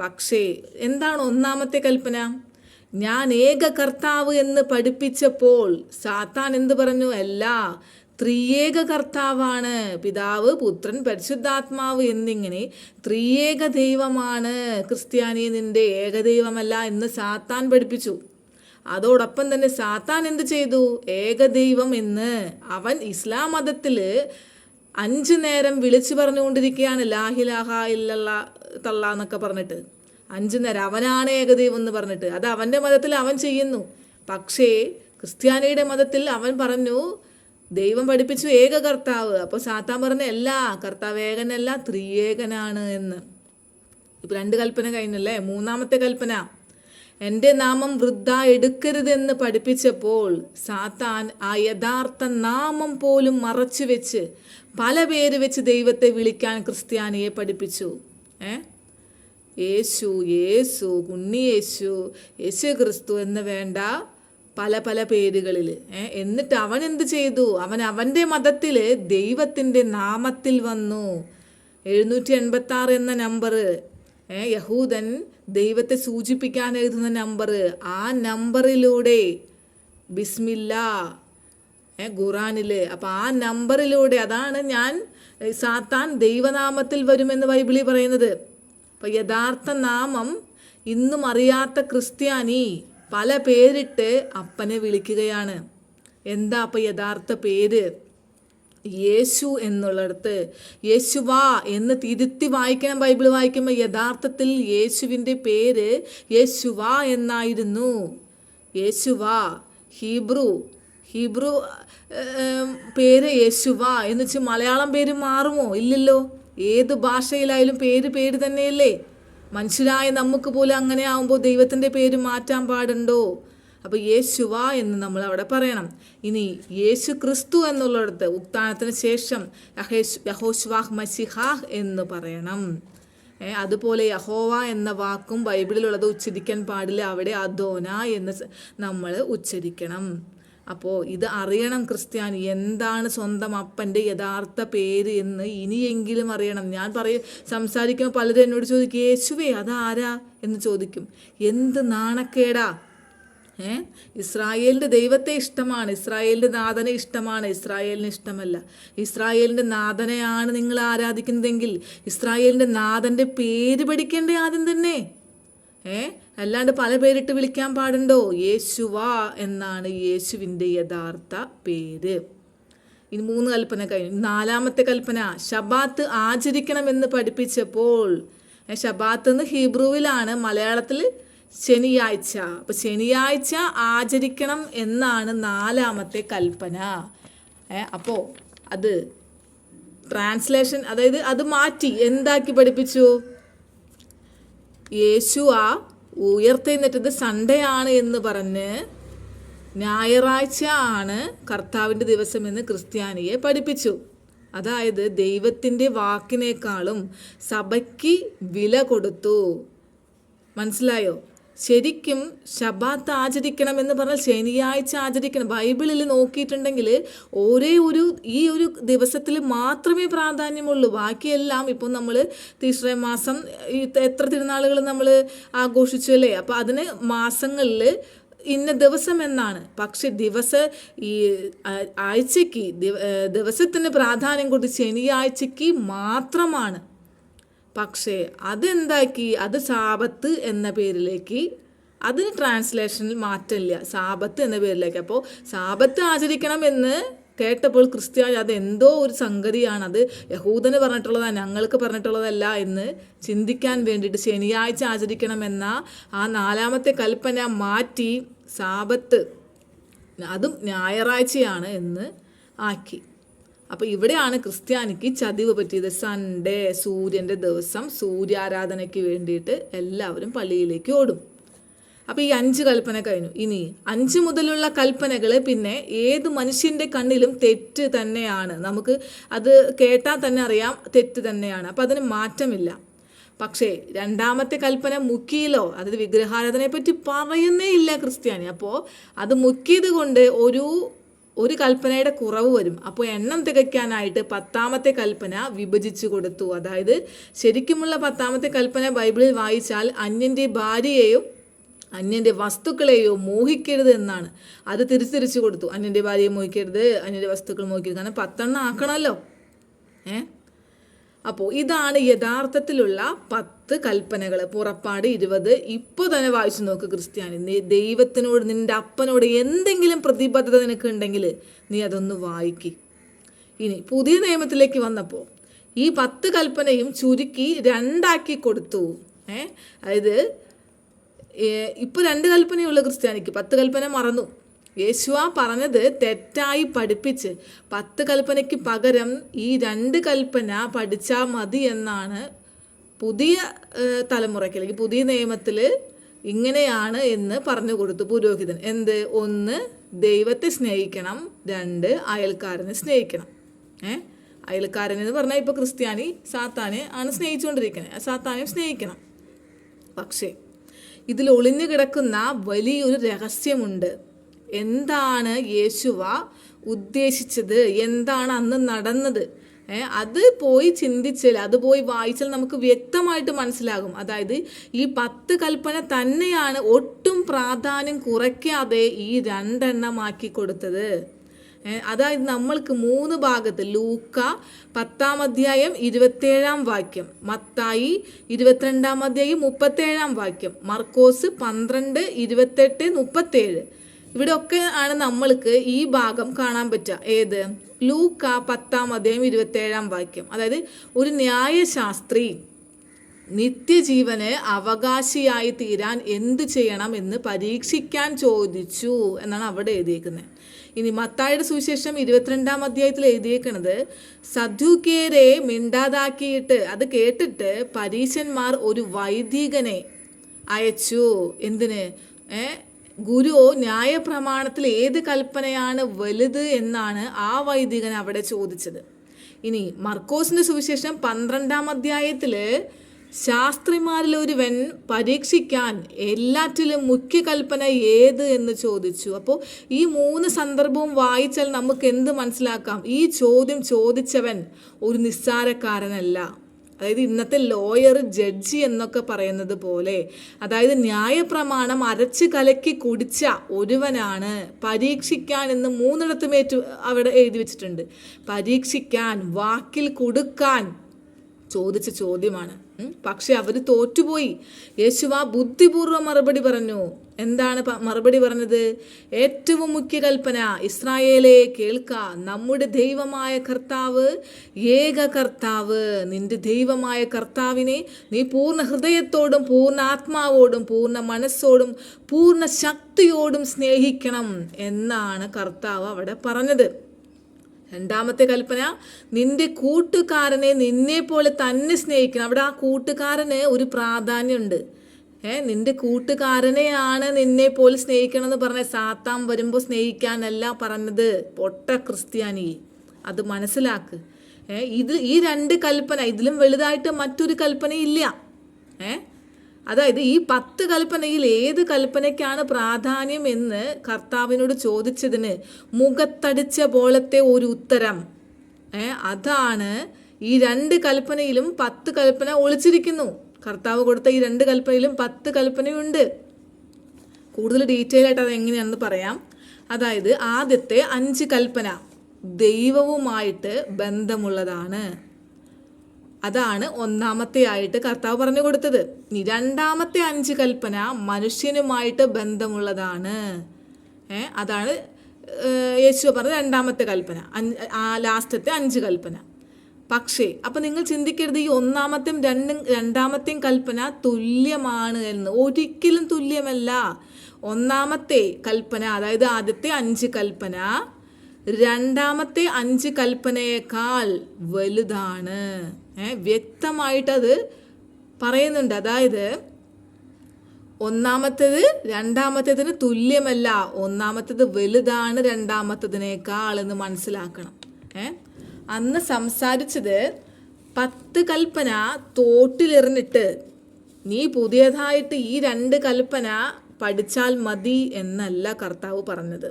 പക്ഷേ എന്താണ് 1ാമത്തെ കൽപ്പന? ഞാൻ ഏക കർത്താവ് എന്ന് പഠിപ്പിച്ചപ്പോൾ സാത്താൻ എന്ത് പറഞ്ഞു? അല്ല, ത്രിയേക കർത്താവാണ്, പിതാവ് പുത്രൻ പരിശുദ്ധാത്മാവ് എന്നിങ്ങനെ ത്രിയേക ദൈവമാണ്, ക്രിസ്ത്യാനി നിന്റെ ഏകദൈവമല്ല എന്ന് സാത്താൻ പഠിപ്പിച്ചു. അതോടൊപ്പം തന്നെ സാത്താൻ എന്ത് ചെയ്തു? ഏകദൈവം എന്ന് അവൻ ഇസ്ലാം മതത്തിൽ 5 നേരം വിളിച്ചു പറഞ്ഞുകൊണ്ടിരിക്കുകയാണ്, ലാ ഇലാഹ ഇല്ലല്ലാ തല്ലാ എന്നൊക്കെ പറഞ്ഞിട്ട് 5 നേരം അവനാണ് ഏകദൈവം എന്ന് പറഞ്ഞിട്ട്. അത് അവൻ്റെ മതത്തിൽ അവൻ ചെയ്യുന്നു. പക്ഷേ ക്രിസ്ത്യാനിയുടെ മതത്തിൽ അവൻ പറഞ്ഞു, ദൈവം പഠിപ്പിച്ചു ഏക കർത്താവ്. അപ്പോൾ സാത്താൻ പറഞ്ഞ എല്ലാ കർത്താവ് ഏകനല്ല, ത്രിയേകനാണ് എന്ന്. ഇപ്പം 2 കൽപ്പന കഴിഞ്ഞല്ലേ? 3ാമത്തെ കൽപ്പന, എൻ്റെ നാമം വൃദ്ധ എടുക്കരുതെന്ന് പഠിപ്പിച്ചപ്പോൾ സാത്താൻ ആ യഥാർത്ഥ നാമം പോലും മറച്ചു വെച്ച് പല പേര് വെച്ച് ദൈവത്തെ വിളിക്കാൻ ക്രിസ്ത്യാനിയെ പഠിപ്പിച്ചു. യേശു, യേശു, ഉണ്ണിയേശു, യേശു ക്രിസ്തു എന്ന് വേണ്ട, പല പല പേരുകളിൽ. എന്നിട്ട് അവൻ എന്ത് ചെയ്തു? അവൻ്റെ മതത്തിൽ ദൈവത്തിൻ്റെ നാമത്തിൽ വന്നു. 786 എന്ന നമ്പർ, യഹൂദൻ ദൈവത്തെ സൂചിപ്പിക്കാൻ എഴുതുന്ന നമ്പർ, ആ നമ്പറിലൂടെ ബിസ്മില്ലാ ഖുറാനിൽ, അപ്പം ആ നമ്പറിലൂടെ, അതാണ് സാത്താൻ ദൈവനാമത്തിൽ വരുമെന്ന് ബൈബിളിൽ പറയുന്നത്. അപ്പം യഥാർത്ഥ നാമം ഇന്നും അറിയാത്ത ക്രിസ്ത്യാനി പല പേരിട്ട് അപ്പനെ വിളിക്കുകയാണ്. എന്താ അപ്പം യഥാർത്ഥ പേര്? യേശു എന്നുള്ളിടത്ത് യേശുവാ എന്ന് തിരുത്തി വായിക്കണം. ബൈബിൾ വായിക്കുമ്പോൾ യഥാർത്ഥത്തിൽ യേശുവിൻ്റെ പേര് യേശുവാ എന്നായിരുന്നു. യേശുവാ ഹീബ്രു പേര് യേശുവാ എന്ന് വെച്ചാൽ മലയാളം പേര് മാറുമോ? ഇല്ലല്ലോ. ഏത് ഭാഷയിലായാലും പേര് തന്നെയല്ലേ. മനുഷ്യരായ നമുക്ക് പോലും അങ്ങനെ ആകുമ്പോൾ ദൈവത്തിൻ്റെ പേര് മാറ്റാൻ പാടുണ്ടോ? അപ്പോൾ യേശുവാ എന്ന് നമ്മൾ അവിടെ പറയണം. ഇനി യേശു ക്രിസ്തു എന്നുള്ളിടത്ത് ഉത്ഥാനത്തിന് ശേഷം യഹോശ്വാഹ് മസിഹാഹ് എന്ന് പറയണം. അതുപോലെ യഹോവ എന്ന വാക്കും ബൈബിളിലുള്ളത് ഉച്ചരിക്കാൻ പാടില്ല. അവിടെ അദോന എന്ന് നമ്മൾ ഉച്ചരിക്കണം. അപ്പോൾ ഇത് അറിയണം ക്രിസ്ത്യാനി, എന്താണ് സ്വന്തം അപ്പൻ്റെ യഥാർത്ഥ പേര് എന്ന് ഇനിയെങ്കിലും അറിയണം. ഞാൻ സംസാരിക്കുമ്പോൾ പലരും എന്നോട് ചോദിക്കും, യേശുവേ അതാരാ എന്ന് ചോദിക്കും. എന്ത് നാണക്കേടാ! ഇസ്രായേലിൻ്റെ ദൈവത്തെ ഇഷ്ടമാണ്, ഇസ്രായേലിൻ്റെ നാഥനെ ഇഷ്ടമാണ്, ഇസ്രായേലിന് ഇഷ്ടമല്ല. ഇസ്രായേലിൻ്റെ നാഥനെയാണ് നിങ്ങൾ ആരാധിക്കുന്നതെങ്കിൽ ഇസ്രായേലിൻ്റെ നാഥൻ്റെ പേര് പഠിക്കേണ്ടേ ആദ്യം തന്നെ. അല്ലാണ്ട് പല പേരിട്ട് വിളിക്കാൻ പാടുണ്ടോ? യേശുവാ എന്നാണ് യേശുവിൻ്റെ യഥാർത്ഥ പേര്. ഇനി 3 കൽപ്പന കഴിഞ്ഞു. 4ാമത്തെ കൽപ്പന ശബാത്ത് ആചരിക്കണമെന്ന് പഠിപ്പിച്ചപ്പോൾ, ശബാത്ത് എന്ന് ഹീബ്രുവിലാണ്, മലയാളത്തിൽ ശനിയാഴ്ച. അപ്പം ശനിയാഴ്ച ആചരിക്കണം എന്നാണ് 4ാമത്തെ കൽപ്പന. അപ്പോൾ അത് ട്രാൻസ്ലേഷൻ, അതായത് അത് മാറ്റി എന്താക്കി പഠിപ്പിച്ചു? യേശു ഉയർത്തെഴുന്നേറ്റത് സൺഡേ ആണ് എന്ന് പറഞ്ഞ് ഞായറാഴ്ച ആണ് കർത്താവിൻ്റെ ദിവസം എന്ന് ക്രിസ്ത്യാനിയെ പഠിപ്പിച്ചു. അതായത് ദൈവത്തിൻ്റെ വാക്കിനേക്കാളും സഭയ്ക്ക് വില കൊടുത്തു. മനസ്സിലായോ? ശരിക്കും ശബാത്ത് ആചരിക്കണം എന്ന് പറഞ്ഞാൽ ശനിയാഴ്ച ആചരിക്കണം. ബൈബിളിൽ നോക്കിയിട്ടുണ്ടെങ്കിൽ ഈ ഒരു ദിവസത്തിൽ മാത്രമേ പ്രാധാന്യമുള്ളൂ. ബാക്കിയെല്ലാം ഇപ്പം നമ്മൾ തീശ്ര മാസം എത്ര തിരുനാളുകൾ നമ്മൾ ആഘോഷിച്ചു അല്ലേ? അപ്പോൾ അതിന് മാസങ്ങളിൽ ഇന്ന ദിവസം എന്നാണ്. പക്ഷെ ഈ ആഴ്ചയ്ക്ക് ദിവസത്തിന് പ്രാധാന്യം കൊടുത്ത് ശനിയാഴ്ചയ്ക്ക് മാത്രമാണ്. പക്ഷേ അതെന്താക്കി? അത് സാബത്ത് എന്ന പേരിലേക്ക്, അതിന് ട്രാൻസ്ലേഷനിൽ മാറ്റമില്ല, സാബത്ത് എന്ന പേരിലേക്ക്. അപ്പോൾ സാബത്ത് ആചരിക്കണം എന്ന് കേട്ടപ്പോൾ ക്രിസ്ത്യാനി അതെന്തോ ഒരു സംഗതിയാണ്, അത് യഹൂദന് പറഞ്ഞിട്ടുള്ളതാണ്, ഞങ്ങൾക്ക് പറഞ്ഞിട്ടുള്ളതല്ല എന്ന് ചിന്തിക്കാൻ വേണ്ടിയിട്ട് ശനിയാഴ്ച ആചരിക്കണമെന്ന ആ 4ാമത്തെ കൽപ്പന മാറ്റി സാബത്ത്, അതും ഞായറാഴ്ചയാണ് എന്ന് ആക്കി. അപ്പോൾ ഇവിടെയാണ് ക്രിസ്ത്യാനിക്ക് ചതിവ് പറ്റിയത്. സൺഡേ, സൂര്യൻ്റെ ദിവസം, സൂര്യാരാധനയ്ക്ക് വേണ്ടിയിട്ട് എല്ലാവരും പള്ളിയിലേക്ക് ഓടും. അപ്പോൾ ഈ 5 കൽപ്പന കഴിഞ്ഞു. ഇനി 5 മുതലുള്ള കൽപ്പനകൾ പിന്നെ ഏത് മനുഷ്യൻ്റെ കണ്ണിലും തെറ്റ് തന്നെയാണ്. നമുക്ക് അത് കേട്ടാൽ തന്നെ അറിയാം തെറ്റ് തന്നെയാണ്. അപ്പോൾ അതിന് മാറ്റമില്ല. പക്ഷേ 2ാമത്തെ കൽപ്പന മുക്കിയിലോ, അതായത് വിഗ്രഹാരാധനയെ പറ്റി പറയുന്നേ ഇല്ല ക്രിസ്ത്യാനി. അപ്പോൾ അത് മുക്കിയത് കൊണ്ട് ഒരു കൽപ്പനയുടെ കുറവ് വരും. അപ്പോൾ എണ്ണം തികയ്ക്കാനായിട്ട് 10ാമത്തെ കൽപ്പന വിഭജിച്ചു കൊടുത്തു. അതായത് ശരിക്കുമുള്ള 10ാമത്തെ കൽപ്പന ബൈബിളിൽ വായിച്ചാൽ അന്യൻ്റെ ഭാര്യയെയോ അന്യൻ്റെ വസ്തുക്കളെയോ മോഹിക്കരുത് എന്നാണ്. അത് തിരിച്ചു കൊടുത്തു. അന്യൻ്റെ ഭാര്യയെ മോഹിക്കരുത്, അന്യൻ്റെ വസ്തുക്കൾ മോഹിക്കരുത്. കാരണം 10 ആക്കണമല്ലോ. അപ്പോൾ ഇതാണ് യഥാർത്ഥത്തിലുള്ള 10 കൽപ്പനകൾ. പുറപ്പാട് 20 ഇപ്പോൾ തന്നെ വായിച്ചു നോക്ക് ക്രിസ്ത്യാനി. ദൈവത്തിനോട്, നിൻ്റെ അപ്പനോട് എന്തെങ്കിലും പ്രതിബദ്ധത നിനക്ക് ഉണ്ടെങ്കിൽ നീ അതൊന്ന് വായിക്ക്. ഇനി പുതിയ നിയമത്തിലേക്ക് വന്നപ്പോൾ ഈ 10 കൽപ്പനയും ചുരുക്കി 2 കൊടുത്തു. അതായത് ഇപ്പോൾ 2 കൽപ്പനയുള്ള ക്രിസ്ത്യാനിക്ക് 10 കൽപ്പന മറന്നു. യേശുവ പറഞ്ഞത് തെറ്റായി പഠിപ്പിച്ച് 10 കൽപ്പനയ്ക്ക് പകരം ഈ 2 കൽപ്പന പഠിച്ചാൽ മതി എന്നാണ് പുതിയ തലമുറയ്ക്ക്, അല്ലെങ്കിൽ പുതിയ നിയമത്തിൽ ഇങ്ങനെയാണ് എന്ന് പറഞ്ഞു കൊടുത്തു പുരോഹിതൻ. എന്ത്? 1 ദൈവത്തെ സ്നേഹിക്കണം, 2 അയൽക്കാരനെ സ്നേഹിക്കണം. അയൽക്കാരനെന്ന് പറഞ്ഞാൽ ഇപ്പോൾ ക്രിസ്ത്യാനി സാത്താനെ ആണ് സ്നേഹിച്ചുകൊണ്ടിരിക്കുന്നത്, സാത്താനെ സ്നേഹിക്കണം. പക്ഷേ ഇതിൽ ഒളിഞ്ഞു കിടക്കുന്ന വലിയൊരു രഹസ്യമുണ്ട്. എന്താണ് യേശുവ ഉദ്ദേശിച്ചത്, എന്താണ് അന്ന് നടന്നത്, അത് പോയി ചിന്തിച്ചാൽ, അത് പോയി വായിച്ചാൽ നമുക്ക് വ്യക്തമായിട്ട് മനസ്സിലാകും. അതായത് ഈ 10 കൽപ്പന തന്നെയാണ് ഒട്ടും പ്രാധാന്യം കുറയ്ക്കാതെ ഈ 2 എണ്ണമാക്കി കൊടുത്തത്. അതായത് നമ്മൾക്ക് 3 ഭാഗത്ത്, ലൂക്ക 10-ാം അധ്യായം 27-ാം വാക്യം, മത്തായി 22-ാം അധ്യായം 37-ാം വാക്യം, മർക്കോസ് 12, 28, 37, ഇവിടെ ഒക്കെ ആണ് നമ്മൾക്ക് ഈ ഭാഗം കാണാൻ പറ്റുക. ഏത്? ലൂക്ക 10-ാം അധ്യായം 27-ാം വാക്യം. അതായത് ഒരു ന്യായശാസ്ത്രി നിത്യജീവന് അവകാശിയായി തീരാൻ എന്ത് ചെയ്യണം എന്ന് പരീക്ഷിക്കാൻ ചോദിച്ചു എന്നാണ് അവിടെ എഴുതിയേക്കുന്നത്. ഇനി മത്തായിയുടെ സുവിശേഷം 22-ാം അധ്യായത്തിൽ എഴുതിയേക്കുന്നത്, സദ്ദൂക്യരെ മിണ്ടാതാക്കിയിട്ട് അത് കേട്ടിട്ട് പരീശന്മാർ ഒരു വൈദികനെ അയച്ചു. എന്തിന്? ഗുരു ന്യായപ്രമാണത്തിൽ ഏത് കൽപ്പനയാണ് വലുത് എന്നാണ് ആ വൈദികൻ അവിടെ ചോദിച്ചത്. ഇനി മർക്കോസിന്റെ സുവിശേഷം 12-ാം അധ്യായത്തിൽ ശാസ്ത്രിമാരിൽ ഒരുവൻ പരീക്ഷിക്കാൻ എല്ലാറ്റിലും മുഖ്യ കൽപ്പന ഏത് എന്ന് ചോദിച്ചു. അപ്പോൾ ഈ 3 സന്ദർഭവും വായിച്ചാൽ നമുക്ക് എന്ത് മനസ്സിലാക്കാം? ഈ ചോദ്യം ചോദിച്ചവൻ ഒരു നിസ്സാരക്കാരനല്ല. അതായത് ഇന്നത്തെ ലോയർ, ജഡ്ജി എന്നൊക്കെ പറയുന്നത് പോലെ, അതായത് ന്യായപ്രമാണം അരച്ച് കലക്കി കുടിച്ച ഒരുവനാണ്. പരീക്ഷിക്കാൻ എന്ന് 3 അവിടെ എഴുതി വെച്ചിട്ടുണ്ട്. പരീക്ഷിക്കാൻ, വാക്കിൽ കൊടുക്കാൻ ചോദിച്ച ചോദ്യമാണ്. പക്ഷെ അവർ തോറ്റുപോയി. യേശുവ ബുദ്ധിപൂർവ്വം മറുപടി പറഞ്ഞു. എന്താണ് മറുപടി പറഞ്ഞത്? ഏറ്റവും മുഖ്യ കൽപ്പന, ഇസ്രായേലേ കേൾക്ക, നമ്മുടെ ദൈവമായ കർത്താവ് ഏക കർത്താവ്. നിന്റെ ദൈവമായ കർത്താവിനെ നീ പൂർണ്ണ ഹൃദയത്തോടും പൂർണ്ണ ആത്മാവോടും പൂർണ്ണ മനസ്സോടും പൂർണ്ണ ശക്തിയോടും സ്നേഹിക്കണം എന്നാണ് കർത്താവ് അവിടെ പറഞ്ഞത്. 2-ാമത്തെ കൽപ്പന, നിന്റെ കൂട്ടുകാരനെ നിന്നെ പോലെ തന്നെ സ്നേഹിക്കണം. അവിടെ ആ കൂട്ടുകാരന് ഒരു പ്രാധാന്യമുണ്ട്. നിന്റെ കൂട്ടുകാരനെയാണ് നിന്നെ പോലെ സ്നേഹിക്കണം എന്ന് പറഞ്ഞ, സാത്താൻ വരുമ്പോൾ സ്നേഹിക്കാനല്ല പറഞ്ഞത്. പൊട്ട ക്രിസ്ത്യാനി, അത് മനസ്സിലാക്ക്. ഈ 2 കൽപ്പന, ഇതിലും വലുതായിട്ട് മറ്റൊരു കൽപ്പനയില്ല. അതായത് ഈ 10 കൽപ്പനയിൽ ഏത് കൽപ്പനയ്ക്കാണ് പ്രാധാന്യം എന്ന് കർത്താവിനോട് ചോദിച്ചതിന് മുഖത്തടിച്ച പോലത്തെ ഒരു ഉത്തരം, അതാണ് ഈ 2 കൽപ്പനയിലും 10 കൽപ്പന ഒളിച്ചിരിക്കുന്നു. കർത്താവ് കൊടുത്ത ഈ 2 കൽപ്പനയിലും 10 കൽപ്പനയുണ്ട്. കൂടുതൽ ഡീറ്റെയിൽ ആയിട്ട് അത് എങ്ങനെയാണെന്ന് പറയാം. അതായത് ആദ്യത്തെ 5 കൽപ്പന ദൈവവുമായിട്ട് ബന്ധമുള്ളതാണ്. അതാണ് 1-ാമത്തെ ആയിട്ട് കർത്താവ് പറഞ്ഞു കൊടുത്തത്. 2-ാമത്തെ 5 കൽപ്പന മനുഷ്യനുമായിട്ട് ബന്ധമുള്ളതാണ്. അതാണ് യേശു പറഞ്ഞ 2-ാമത്തെ കൽപ്പന, ലാസ്റ്റത്തെ 5 കൽപ്പന. പക്ഷേ അപ്പം നിങ്ങൾ ചിന്തിക്കരുത് ഈ 1-ാമത്തെയും 2-ാമത്തെയും കൽപ്പന തുല്യമാണ് എന്ന്. ഒരിക്കലും തുല്യമല്ല. 1-ാമത്തെ കൽപ്പന, അതായത് ആദ്യത്തെ 5 കൽപ്പന 2-ാമത്തെ 5 കൽപ്പനയേക്കാൾ വലുതാണ്. വ്യക്തമായിട്ടത് പറയുന്നുണ്ട്. അതായത് 1-ാമത്തേത് 2-ാമത്തേതിന് തുല്യമല്ല, 1-ാമത്തേത് വലുതാണ് 2-ാമത്തേതിനേക്കാൾ എന്ന് മനസ്സിലാക്കണം. അന്ന് സംസാരിച്ചത് 10 കൽപ്പന തോട്ടിലെറിഞ്ഞിട്ട് നീ പുതിയതായിട്ട് ഈ 2 കൽപ്പന പഠിച്ചാൽ മതി എന്നല്ല കർത്താവ് പറഞ്ഞത്.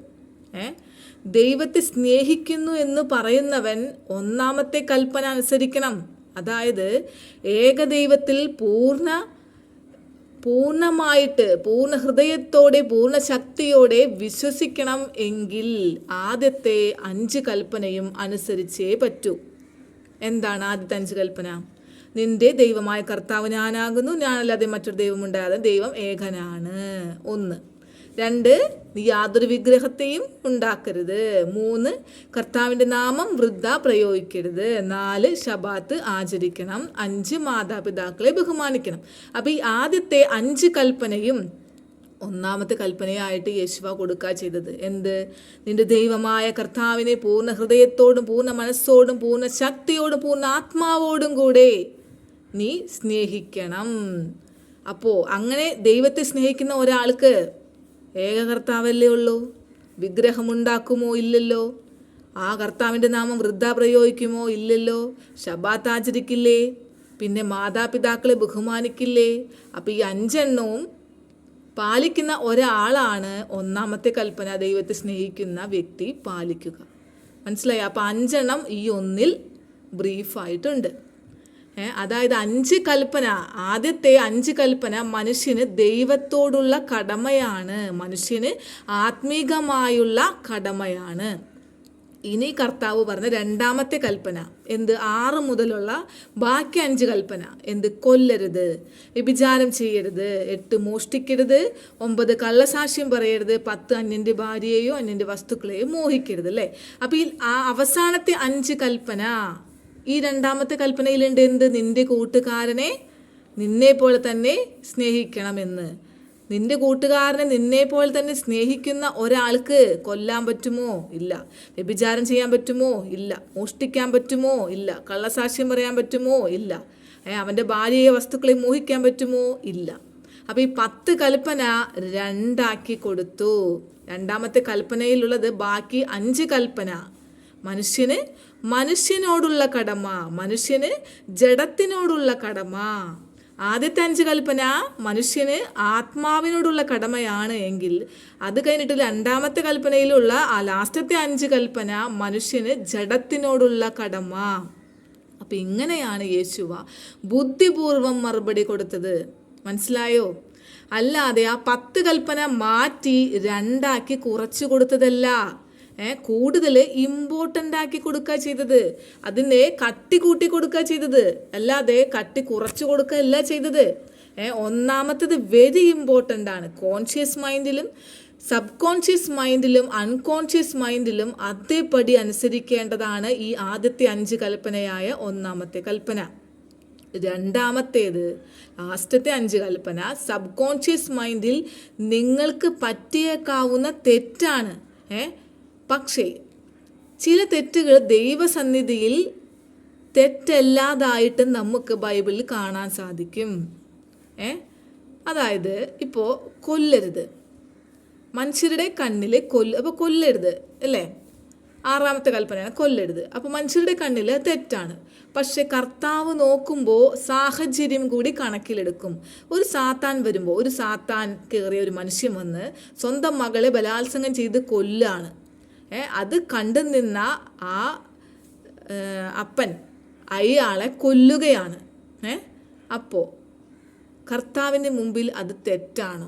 ദൈവത്തെ സ്നേഹിക്കുന്നു എന്ന് പറയുന്നവൻ 1-ാമത്തെ കൽപ്പന അനുസരിക്കണം. അതായത് ഏകദൈവത്തിൽ പൂർണ്ണമായിട്ട് പൂർണ്ണ ഹൃദയത്തോടെ പൂർണ്ണ ശക്തിയോടെ വിശ്വസിക്കണം എങ്കിൽ ആദ്യത്തെ 5 കൽപ്പനയും അനുസരിച്ചേ പറ്റൂ. എന്താണ് ആദ്യത്തെ 5 കൽപ്പന? നിന്റെ ദൈവമായ കർത്താവ് ഞാനാകുന്നു, ഞാനല്ലാതെ മറ്റൊരു ദൈവം ഉണ്ടാകാതെ ദൈവം ഏകനാണ്. 1. 2, നീ യാതൊരു വിഗ്രഹത്തെയും ഉണ്ടാക്കരുത്. 3, കർത്താവിൻ്റെ നാമം വൃഥ പ്രയോഗിക്കരുത്. 4, ശബാത്ത് ആചരിക്കണം. 5, മാതാപിതാക്കളെ ബഹുമാനിക്കണം. അപ്പോൾ ഈ ആദ്യത്തെ 5 കൽപ്പനയും 1-ാമത്തെ കൽപ്പനയായിട്ട് യേശുവ കൊടുക്കുക ചെയ്തത്. എന്ത്? നിന്റെ ദൈവമായ കർത്താവിനെ പൂർണ്ണ ഹൃദയത്തോടും പൂർണ്ണ മനസ്സോടും പൂർണ്ണ ശക്തിയോടും പൂർണ്ണ ആത്മാവോടും കൂടെ നീ സ്നേഹിക്കണം. അപ്പോൾ അങ്ങനെ ദൈവത്തെ സ്നേഹിക്കുന്ന ഒരാൾക്ക് ഏക കർത്താവല്ലേ ഉള്ളൂ. വിഗ്രഹമുണ്ടാക്കുമോ? ഇല്ലല്ലോ. ആ കർത്താവിൻ്റെ നാമം വൃഥ പ്രയോഗിക്കുമോ? ഇല്ലല്ലോ. ശബാത്ത് ആചരിക്കില്ലേ? പിന്നെ മാതാപിതാക്കളെ ബഹുമാനിക്കില്ലേ? അപ്പോൾ ഈ 5 എണ്ണവും പാലിക്കുന്ന ഒരാളാണ് ഒന്നാമത്തെ കൽപ്പന, ദൈവത്തെ സ്നേഹിക്കുന്ന വ്യക്തി പാലിക്കുക. മനസ്സിലായി? അപ്പം 5 ഈ 1 ബ്രീഫായിട്ടുണ്ട്. അതായത് 5 കൽപ്പന, ആദ്യത്തെ 5 കൽപ്പന മനുഷ്യന് ദൈവത്തോടുള്ള കടമയാണ്, മനുഷ്യന് ആത്മീകമായുള്ള കടമയാണ്. ഇനി കർത്താവ് പറഞ്ഞ രണ്ടാമത്തെ കൽപ്പന എന്ത്? 6 മുതലുള്ള ബാക്കി 5 കൽപ്പന എന്ത്? കൊല്ലരുത്, വ്യഭിചാരം ചെയ്യരുത്, 8 മോഷ്ടിക്കരുത്, 9 കള്ളസാക്ഷ്യം പറയരുത്, 10 അന്യൻ്റെ ഭാര്യയെയോ അന്യൻ്റെ വസ്തുക്കളെയോ മോഹിക്കരുത്. അല്ലേ? അപ്പോൾ ഈ അവസാനത്തെ 5 കൽപ്പന ഈ രണ്ടാമത്തെ കൽപ്പനയിലുണ്ട്. എന്ത്? നിന്റെ കൂട്ടുകാരനെ നിന്നെ പോലെ തന്നെ സ്നേഹിക്കണമെന്ന്. നിന്റെ കൂട്ടുകാരനെ നിന്നെ പോലെ തന്നെ സ്നേഹിക്കുന്ന ഒരാൾക്ക് കൊല്ലാൻ പറ്റുമോ? ഇല്ല. വ്യഭിചാരം ചെയ്യാൻ പറ്റുമോ? ഇല്ല. മോഷ്ടിക്കാൻ പറ്റുമോ? ഇല്ല. കള്ളസാക്ഷ്യം പറയാൻ പറ്റുമോ? ഇല്ല. അവൻ്റെ ഭാര്യയെ വസ്തുക്കളെ മോഹിക്കാൻ പറ്റുമോ? ഇല്ല. അപ്പോൾ ഈ 10 കൽപ്പന 2 കൊടുത്തു. രണ്ടാമത്തെ കൽപ്പനയിലുള്ളത് ബാക്കി 5 കൽപ്പന. മനുഷ്യനോടുള്ള കടമ, മനുഷ്യന് ജഡത്തിനോടുള്ള കടമ. ആദ്യത്തെ 5 കൽപ്പന മനുഷ്യന് ആത്മാവിനോടുള്ള കടമയാണ് എങ്കിൽ, അത് കഴിഞ്ഞിട്ട് രണ്ടാമത്തെ കൽപ്പനയിലുള്ള ആ ലാസ്റ്റത്തെ 5 കൽപ്പന മനുഷ്യന് ജഡത്തിനോടുള്ള കടമ. അപ്പം ഇങ്ങനെയാണ് യേശുവ ബുദ്ധിപൂർവം മറുപടി കൊടുത്തത്. മനസ്സിലായോ? അല്ലാതെ ആ 10 കൽപ്പന മാറ്റി 2 കുറച്ചു കൊടുത്തതല്ല, കൂടുതൽ ഇമ്പോർട്ടൻ്റ് ആക്കി കൊടുക്കുക ചെയ്തത്, അതിനെ കട്ടി കൂട്ടി കൊടുക്കുക ചെയ്തത്, അല്ലാതെ കട്ടി കുറച്ച് കൊടുക്കുകയല്ല ചെയ്തത്. ഒന്നാമത്തേത് വെരി ഇമ്പോർട്ടൻ്റ് ആണ്. കോൺഷ്യസ് മൈൻഡിലും സബ് കോൺഷ്യസ് മൈൻഡിലും അൺകോൺഷ്യസ് മൈൻഡിലും അതേപടി അനുസരിക്കേണ്ടതാണ് ഈ ആദ്യത്തെ 5 കൽപ്പനയായ ഒന്നാമത്തെ കൽപ്പന. രണ്ടാമത്തേത് ലാസ്റ്റത്തെ 5 കൽപ്പന സബ് കോൺഷ്യസ് മൈൻഡിൽ നിങ്ങൾക്ക് പറ്റിയേക്കാവുന്ന തെറ്റാണ്. പക്ഷേ ചില തെറ്റുകൾ ദൈവസന്നിധിയിൽ തെറ്റല്ലാതായിട്ട് നമുക്ക് ബൈബിളിൽ കാണാൻ സാധിക്കും. അതായത് ഇപ്പോൾ കൊല്ലരുത്, മനുഷ്യരുടെ കണ്ണിൽ അപ്പോൾ കൊല്ലരുത് അല്ലേ? 6ാമത്തെ കൽപ്പനയാണ് കൊല്ലരുത്. അപ്പോൾ മനുഷ്യരുടെ കണ്ണിൽ തെറ്റാണ്. പക്ഷെ കർത്താവ് നോക്കുമ്പോൾ സാഹചര്യം കൂടി കണക്കിലെടുക്കും. ഒരു സാത്താൻ വരുമ്പോൾ, ഒരു സാത്താൻ കയറിയ ഒരു മനുഷ്യൻ വന്ന് സ്വന്തം മകളെ ബലാത്സംഗം ചെയ്ത് കൊല്ലാണ്. അത് കണ്ടു നിന്ന ആ അപ്പൻ അയാളെ കൊല്ലുകയാണ്. അപ്പോൾ കർത്താവിൻ്റെ മുമ്പിൽ അത് തെറ്റാണോ?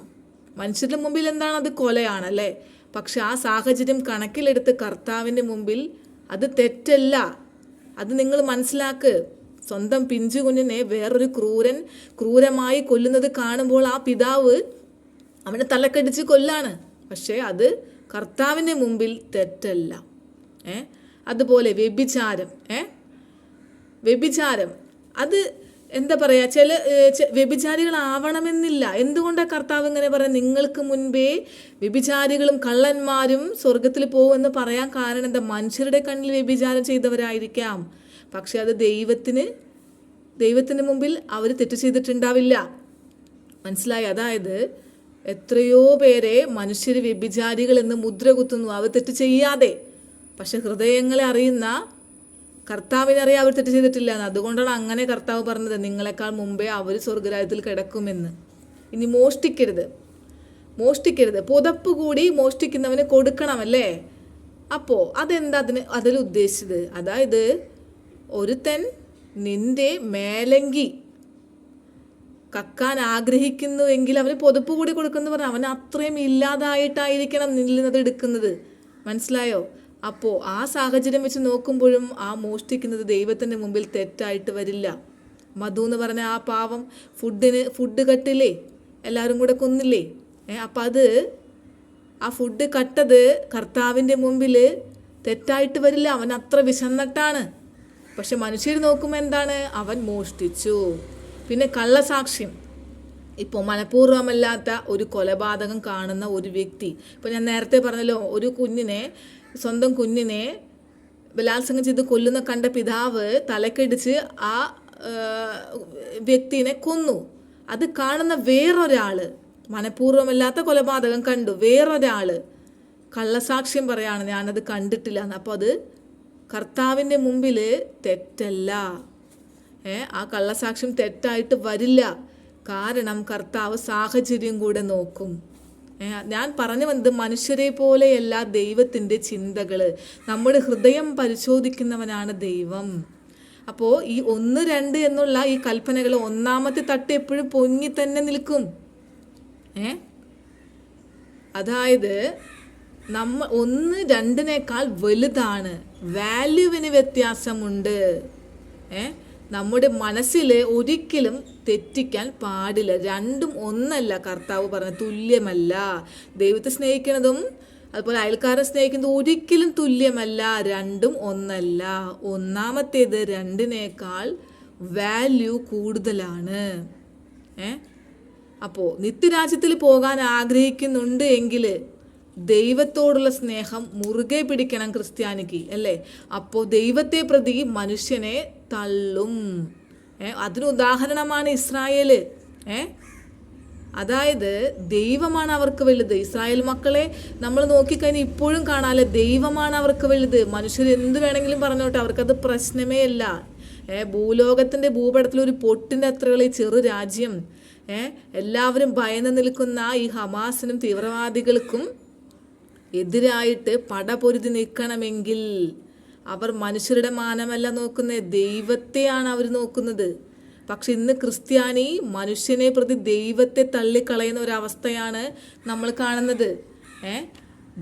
മനുഷ്യരുടെ മുമ്പിൽ എന്താണ്? അത് കൊലയാണല്ലേ? പക്ഷെ ആ സാഹചര്യം കണക്കിലെടുത്ത് കർത്താവിൻ്റെ മുമ്പിൽ അത് തെറ്റല്ല. അത് നിങ്ങൾ മനസ്സിലാക്ക്. സ്വന്തം പിഞ്ചു കുഞ്ഞിനെ വേറൊരു ക്രൂരമായി കൊല്ലുന്നത് കാണുമ്പോൾ ആ പിതാവ് അവനെ തലക്കടിച്ച് കൊല്ലാണ്. പക്ഷേ അത് കർത്താവിൻ്റെ മുമ്പിൽ തെറ്റല്ല. അതുപോലെ വ്യഭിചാരം അത് എന്താ പറയുക, ചില വ്യഭിചാരികളാവണമെന്നില്ല. എന്തുകൊണ്ടാണ് കർത്താവ് ഇങ്ങനെ പറയാം? നിങ്ങൾക്ക് മുൻപേ വ്യഭിചാരികളും കള്ളന്മാരും സ്വർഗത്തിൽ പോകുമെന്ന് പറയാൻ കാരണം എന്താ? മനുഷ്യരുടെ കണ്ണിൽ വ്യഭിചാരം ചെയ്തവരായിരിക്കാം, പക്ഷെ അത് ദൈവത്തിന് മുമ്പിൽ അവർ തെറ്റ് ചെയ്തിട്ടുണ്ടാവില്ല. മനസ്സിലായി? അതായത് എത്രയോ പേരെ മനുഷ്യർ വ്യഭിചാരികൾ എന്ന് മുദ്ര കുത്തുന്നു, അവർ തെറ്റ് ചെയ്യാതെ. പക്ഷെ ഹൃദയങ്ങളെ അറിയുന്ന കർത്താവിനറിയാം അവർ തെറ്റ് ചെയ്തിട്ടില്ല എന്ന്. അതുകൊണ്ടാണ് അങ്ങനെ കർത്താവ് പറഞ്ഞത്, നിങ്ങളെക്കാൾ മുമ്പേ അവർ സ്വർഗരാജ്യത്തിൽ കിടക്കുമെന്ന്. ഇനി മോഷ്ടിക്കരുത്, പുതപ്പ് കൂടി മോഷ്ടിക്കുന്നവന് കൊടുക്കണമല്ലേ? അപ്പോൾ അതെന്താ അതിൽ ഉദ്ദേശിച്ചത്? അതായത് ഒരുത്തൻ നിന്റെ മേലങ്കി കക്കാൻ ആഗ്രഹിക്കുന്നു എങ്കിൽ അവന് പുതപ്പ് കൂടി കൊടുക്കുന്നു പറഞ്ഞാൽ അവൻ അത്രയും ഇല്ലാതായിട്ടായിരിക്കണം നിന്നത് എടുക്കുന്നത്. മനസ്സിലായോ? അപ്പോൾ ആ സാഹചര്യം വെച്ച് നോക്കുമ്പോഴും ആ മോഷ്ടിക്കുന്നത് ദൈവത്തിൻ്റെ മുമ്പിൽ തെറ്റായിട്ട് വരില്ല. മധു എന്ന് പറഞ്ഞ ആ പാവം ഫുഡ് കട്ടില്ലേ, എല്ലാവരും കൂടെ കൊന്നില്ലേ? അപ്പം ആ ഫുഡ് കട്ടത് കർത്താവിൻ്റെ മുമ്പിൽ തെറ്റായിട്ട് വരില്ല. അവൻ അത്ര വിശന്നിട്ടാണ്. പക്ഷെ മനുഷ്യർ നോക്കുമ്പോൾ എന്താണ്? അവൻ മോഷ്ടിച്ചു. പിന്നെ കള്ളസാക്ഷ്യം. ഇപ്പോൾ മനഃപൂർവ്വമല്ലാത്ത ഒരു കൊലപാതകം കാണുന്ന ഒരു വ്യക്തി, ഇപ്പോൾ ഞാൻ നേരത്തെ പറഞ്ഞല്ലോ, ഒരു സ്വന്തം കുഞ്ഞിനെ ബലാത്സംഗം ചെയ്ത് കൊല്ലുന്ന കണ്ട പിതാവ് തലക്കടിച്ച് ആ വ്യക്തിനെ കൊന്നു. അത് കാണുന്ന വേറൊരാൾ, മനഃപൂർവ്വമല്ലാത്ത കൊലപാതകം കണ്ടു, വേറൊരാൾ കള്ളസാക്ഷ്യം പറയാണ് ഞാനത് കണ്ടിട്ടില്ല എന്ന്. അപ്പോൾ അത് കർത്താവിൻ്റെ മുമ്പിൽ തെറ്റല്ല. ആ കള്ളസാക്ഷ്യം തെറ്റായിട്ട് വരില്ല. കാരണം കർത്താവ് സാഹചര്യം കൂടെ നോക്കും. ഞാൻ പറഞ്ഞു വന്നത് മനുഷ്യരെ പോലെയല്ല ദൈവത്തിൻ്റെ ചിന്തകൾ. നമ്മുടെ ഹൃദയം പരിശോധിക്കുന്നവനാണ് ദൈവം. അപ്പോൾ ഈ 1, 2 എന്നുള്ള ഈ കൽപ്പനകൾ ഒന്നാമത്തെ തട്ട് എപ്പോഴും പൊങ്ങി തന്നെ നിൽക്കും. അതായത് 1, 2-നേക്കാൾ വലുതാണ്. വാല്യൂവിന് വ്യത്യാസമുണ്ട്. നമ്മുടെ മനസ്സിൽ ഒരിക്കലും തെറ്റിക്കാൻ പാടില്ല. രണ്ടും ഒന്നല്ല. കർത്താവ് പറഞ്ഞ തുല്യമല്ല. ദൈവത്തെ സ്നേഹിക്കുന്നതും അതുപോലെ അയൽക്കാരെ സ്നേഹിക്കുന്നതും ഒരിക്കലും തുല്യമല്ല. രണ്ടും ഒന്നല്ല. ഒന്നാമത്തേത് 2-നേക്കാൾ വാല്യൂ കൂടുതലാണ്. അപ്പോൾ നിത്യരാജ്യത്തിൽ പോകാൻ ആഗ്രഹിക്കുന്നുണ്ട് എങ്കിൽ ദൈവത്തോടുള്ള സ്നേഹം മുറുകെ പിടിക്കണം ക്രിസ്ത്യാനിക്ക്, അല്ലേ? അപ്പോൾ ദൈവത്തെ പ്രതി മനുഷ്യനെ തള്ളും. അതിന് ഉദാഹരണമാണ് ഇസ്രായേൽ. അതായത് ദൈവമാണ് അവർക്ക് വലുത്. ഇസ്രായേൽ മക്കളെ നമ്മൾ നോക്കിക്കഴിഞ്ഞാൽ ഇപ്പോഴും കാണാല്ലേ, ദൈവമാണ് അവർക്ക് വലുത്. മനുഷ്യർ എന്ത് വേണമെങ്കിലും പറഞ്ഞോട്ടെ, അവർക്കത് പ്രശ്നമേ അല്ല. ഭൂലോകത്തിൻ്റെ ഭൂപടത്തിൽ ഒരു പൊട്ടിൻ്റെ അത്രയുള്ള ഈ ചെറു രാജ്യം, എല്ലാവരും ഭയന്ന് നിൽക്കുന്ന ഈ ഹമാസിനും തീവ്രവാദികൾക്കും എതിരായിട്ട് പടപൊരുതി നിൽക്കണമെങ്കിൽ അവർ മനുഷ്യരുടെ മാനമല്ല നോക്കുന്നത്, ദൈവത്തെയാണ് അവർ നോക്കുന്നത്. പക്ഷെ ഇന്ന് ക്രിസ്ത്യാനി മനുഷ്യനെ പ്രതി ദൈവത്തെ തള്ളിക്കളയുന്ന ഒരവസ്ഥയാണ് നമ്മൾ കാണുന്നത്.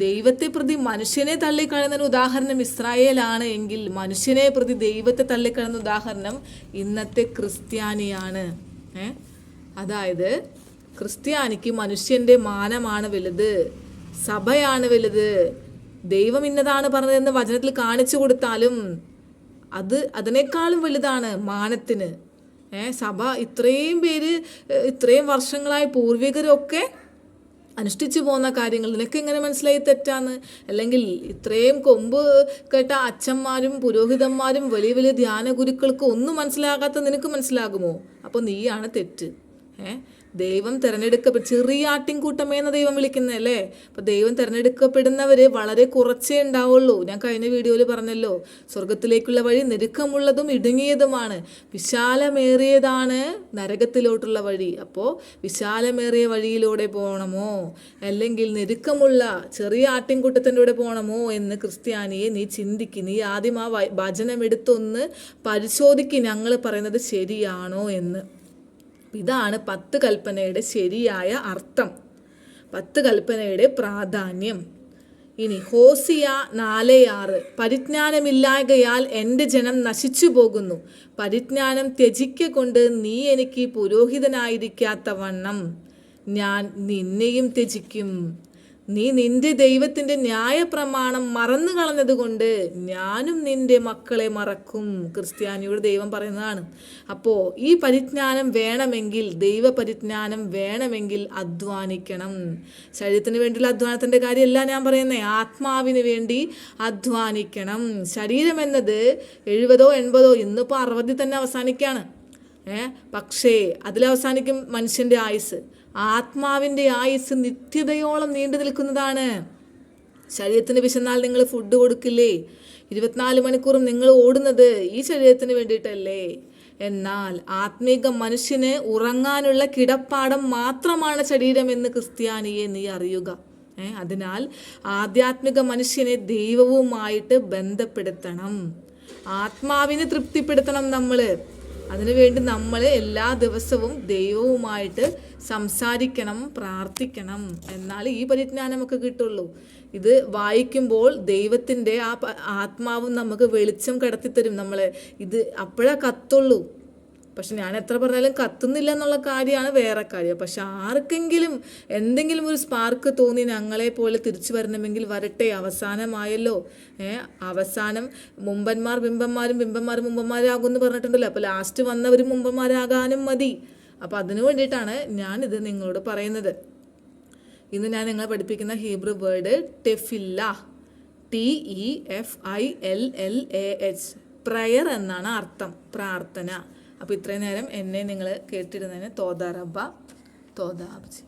ദൈവത്തെ പ്രതി മനുഷ്യനെ തള്ളിക്കളയുന്ന ഉദാഹരണം ഇസ്രായേലാണ് എങ്കിൽ മനുഷ്യനെ പ്രതി ദൈവത്തെ തള്ളിക്കളയുന്ന ഉദാഹരണം ഇന്നത്തെ ക്രിസ്ത്യാനിയാണ്. അതായത് ക്രിസ്ത്യാനിക്ക് മനുഷ്യൻ്റെ മാനമാണ് വലുത്, സഭയാണ് വലുത്. ദൈവം ഇന്നതാണ് പറഞ്ഞതെന്ന് വചനത്തിൽ കാണിച്ചു കൊടുത്താലും അതിനേക്കാളും വലുതാണ് മാനത്തിന്. സഭ ഇത്രയും വർഷങ്ങളായി പൂർവികരൊക്കെ അനുഷ്ഠിച്ചു പോകുന്ന കാര്യങ്ങൾ നിനക്ക് എങ്ങനെ മനസ്സിലായി തെറ്റാന്ന്? അല്ലെങ്കിൽ ഇത്രയും കൊമ്പ് കേട്ട അച്ഛന്മാരും പുരോഹിതന്മാരും വലിയ വലിയ ധ്യാന ഗുരുക്കൾക്ക് ഒന്നും മനസ്സിലാകാത്ത നിനക്ക് മനസ്സിലാകുമോ? അപ്പോൾ നീയാണ് തെറ്റ്. ദൈവം ചെറിയ ആട്ടിൻകൂട്ടമേന്ന് ദൈവം വിളിക്കുന്നതല്ലേ. അപ്പോൾ ദൈവം തിരഞ്ഞെടുക്കപ്പെടുന്നവർ വളരെ കുറച്ചേ ഉണ്ടാവുള്ളൂ. ഞാൻ കഴിഞ്ഞ വീഡിയോയിൽ പറഞ്ഞല്ലോ, സ്വർഗത്തിലേക്കുള്ള വഴി ഞെരുക്കമുള്ളതും ഇടുങ്ങിയതുമാണ്, വിശാലമേറിയതാണ് നരകത്തിലോട്ടുള്ള വഴി. അപ്പോൾ വിശാലമേറിയ വഴിയിലൂടെ പോകണമോ അല്ലെങ്കിൽ ഞെരുക്കമുള്ള ചെറിയ ആട്ടിൻകൂട്ടത്തിൻ്റെ കൂടെ പോകണമോ എന്ന് ക്രിസ്ത്യാനിയെ നീ ചിന്തിക്ക്. നീ ആദ്യം ആ വചനം എടുത്തൊന്ന് പരിശോധിക്ക്, ഞങ്ങൾ പറയുന്നത് ശരിയാണോ എന്ന്. ഇതാണ് 10 കൽപ്പനയുടെ ശരിയായ അർത്ഥം, 10 കൽപ്പനയുടെ പ്രാധാന്യം. ഇനി ഹോസിയ 4:6, പരിജ്ഞാനമില്ലായ്കയാൽ എൻ്റെ ജനം നശിച്ചു പോകുന്നു. പരിജ്ഞാനം ത്യജിക്കൊണ്ട് നീ എനിക്ക് പുരോഹിതനായിരിക്കാത്ത വണ്ണം ഞാൻ നിന്നെയും ത്യജിക്കും. നീ നിന്റെ ദൈവത്തിൻ്റെ ന്യായപ്രമാണം മറന്നു കളഞ്ഞതുകൊണ്ട് ഞാനും നിന്റെ മക്കളെ മറക്കും. ക്രിസ്ത്യാനിയോട് ദൈവം പറയുന്നതാണ്. അപ്പോൾ ഈ പരിജ്ഞാനം വേണമെങ്കിൽ, ദൈവപരിജ്ഞാനം വേണമെങ്കിൽ അധ്വാനിക്കണം. ശരീരത്തിന് വേണ്ടിയുള്ള അധ്വാനത്തിൻ്റെ കാര്യമല്ല ഞാൻ പറയുന്നത്, ആത്മാവിന് വേണ്ടി അധ്വാനിക്കണം. ശരീരം എന്നത് 70 80, ഇന്നിപ്പോൾ 60 തന്നെ അവസാനിക്കുകയാണ്. പക്ഷേ അതിലവസാനിക്കും മനുഷ്യൻ്റെ ആയുസ്. ആത്മാവിൻ്റെ ആയുസ് നിത്യതയോളം നീണ്ടു നിൽക്കുന്നതാണ്. ശരീരത്തിന് വിശന്നാൽ നിങ്ങൾ ഫുഡ് കൊടുക്കില്ലേ? 24 മണിക്കൂറും നിങ്ങൾ ഓടുന്നത് ഈ ശരീരത്തിന് വേണ്ടിയിട്ടല്ലേ? എന്നാൽ ആത്മീക മനുഷ്യന് ഉറങ്ങാനുള്ള കിടപ്പാടം മാത്രമാണ് ശരീരം എന്ന് ക്രിസ്ത്യാനിയെ നീ അറിയുക. അതിനാൽ ആധ്യാത്മിക മനുഷ്യനെ ദൈവവുമായിട്ട് ബന്ധപ്പെടുത്തണം, ആത്മാവിനെ തൃപ്തിപ്പെടുത്തണം. അതിനുവേണ്ടി നമ്മൾ എല്ലാ ദിവസവും ദൈവവുമായിട്ട് സംസാരിക്കണം, പ്രാർത്ഥിക്കണം. എന്നാൽ ഈ പരിജ്ഞാനമൊക്കെ കിട്ടുള്ളൂ. ഇത് വായിക്കുമ്പോൾ ദൈവത്തിൻ്റെ ആ ആത്മാവും നമുക്ക് വെളിച്ചം കടത്തിത്തരും. ഇത് അപ്പോഴേ കത്തുള്ളൂ. പക്ഷെ ഞാൻ എത്ര പറഞ്ഞാലും കത്തുന്നില്ല എന്നുള്ള കാര്യമാണ് വേറെ കാര്യം. പക്ഷെ ആർക്കെങ്കിലും എന്തെങ്കിലും ഒരു സ്പാർക്ക് തോന്നി ഞങ്ങളെ പോലെ തിരിച്ചു വരണമെങ്കിൽ വരട്ടെ. അവസാനമായല്ലോ. അവസാനം മുമ്പന്മാർ ബിംബന്മാരും ബിംബന്മാർ മുമ്പന്മാരാകുമെന്ന് പറഞ്ഞിട്ടുണ്ടല്ലോ. അപ്പോൾ ലാസ്റ്റ് വന്നവർ മുമ്പന്മാരാകാനും മതി. അപ്പോൾ അതിനു വേണ്ടിയിട്ടാണ് ഞാനിത് നിങ്ങളോട് പറയുന്നത്. ഇന്ന് ഞാൻ നിങ്ങളെ പഠിപ്പിക്കുന്ന ഹീബ്രു വേർഡ് ടെഫില്ല, TEFILLAH, പ്രയർ എന്നാണ് അർത്ഥം, പ്രാർത്ഥന. അപ്പോൾ ഇത്രയും നേരം എന്നെ നിങ്ങൾ കേട്ടിരുന്നതിന് തോദാ റബ്ബ, തോദാ അബ്ജി.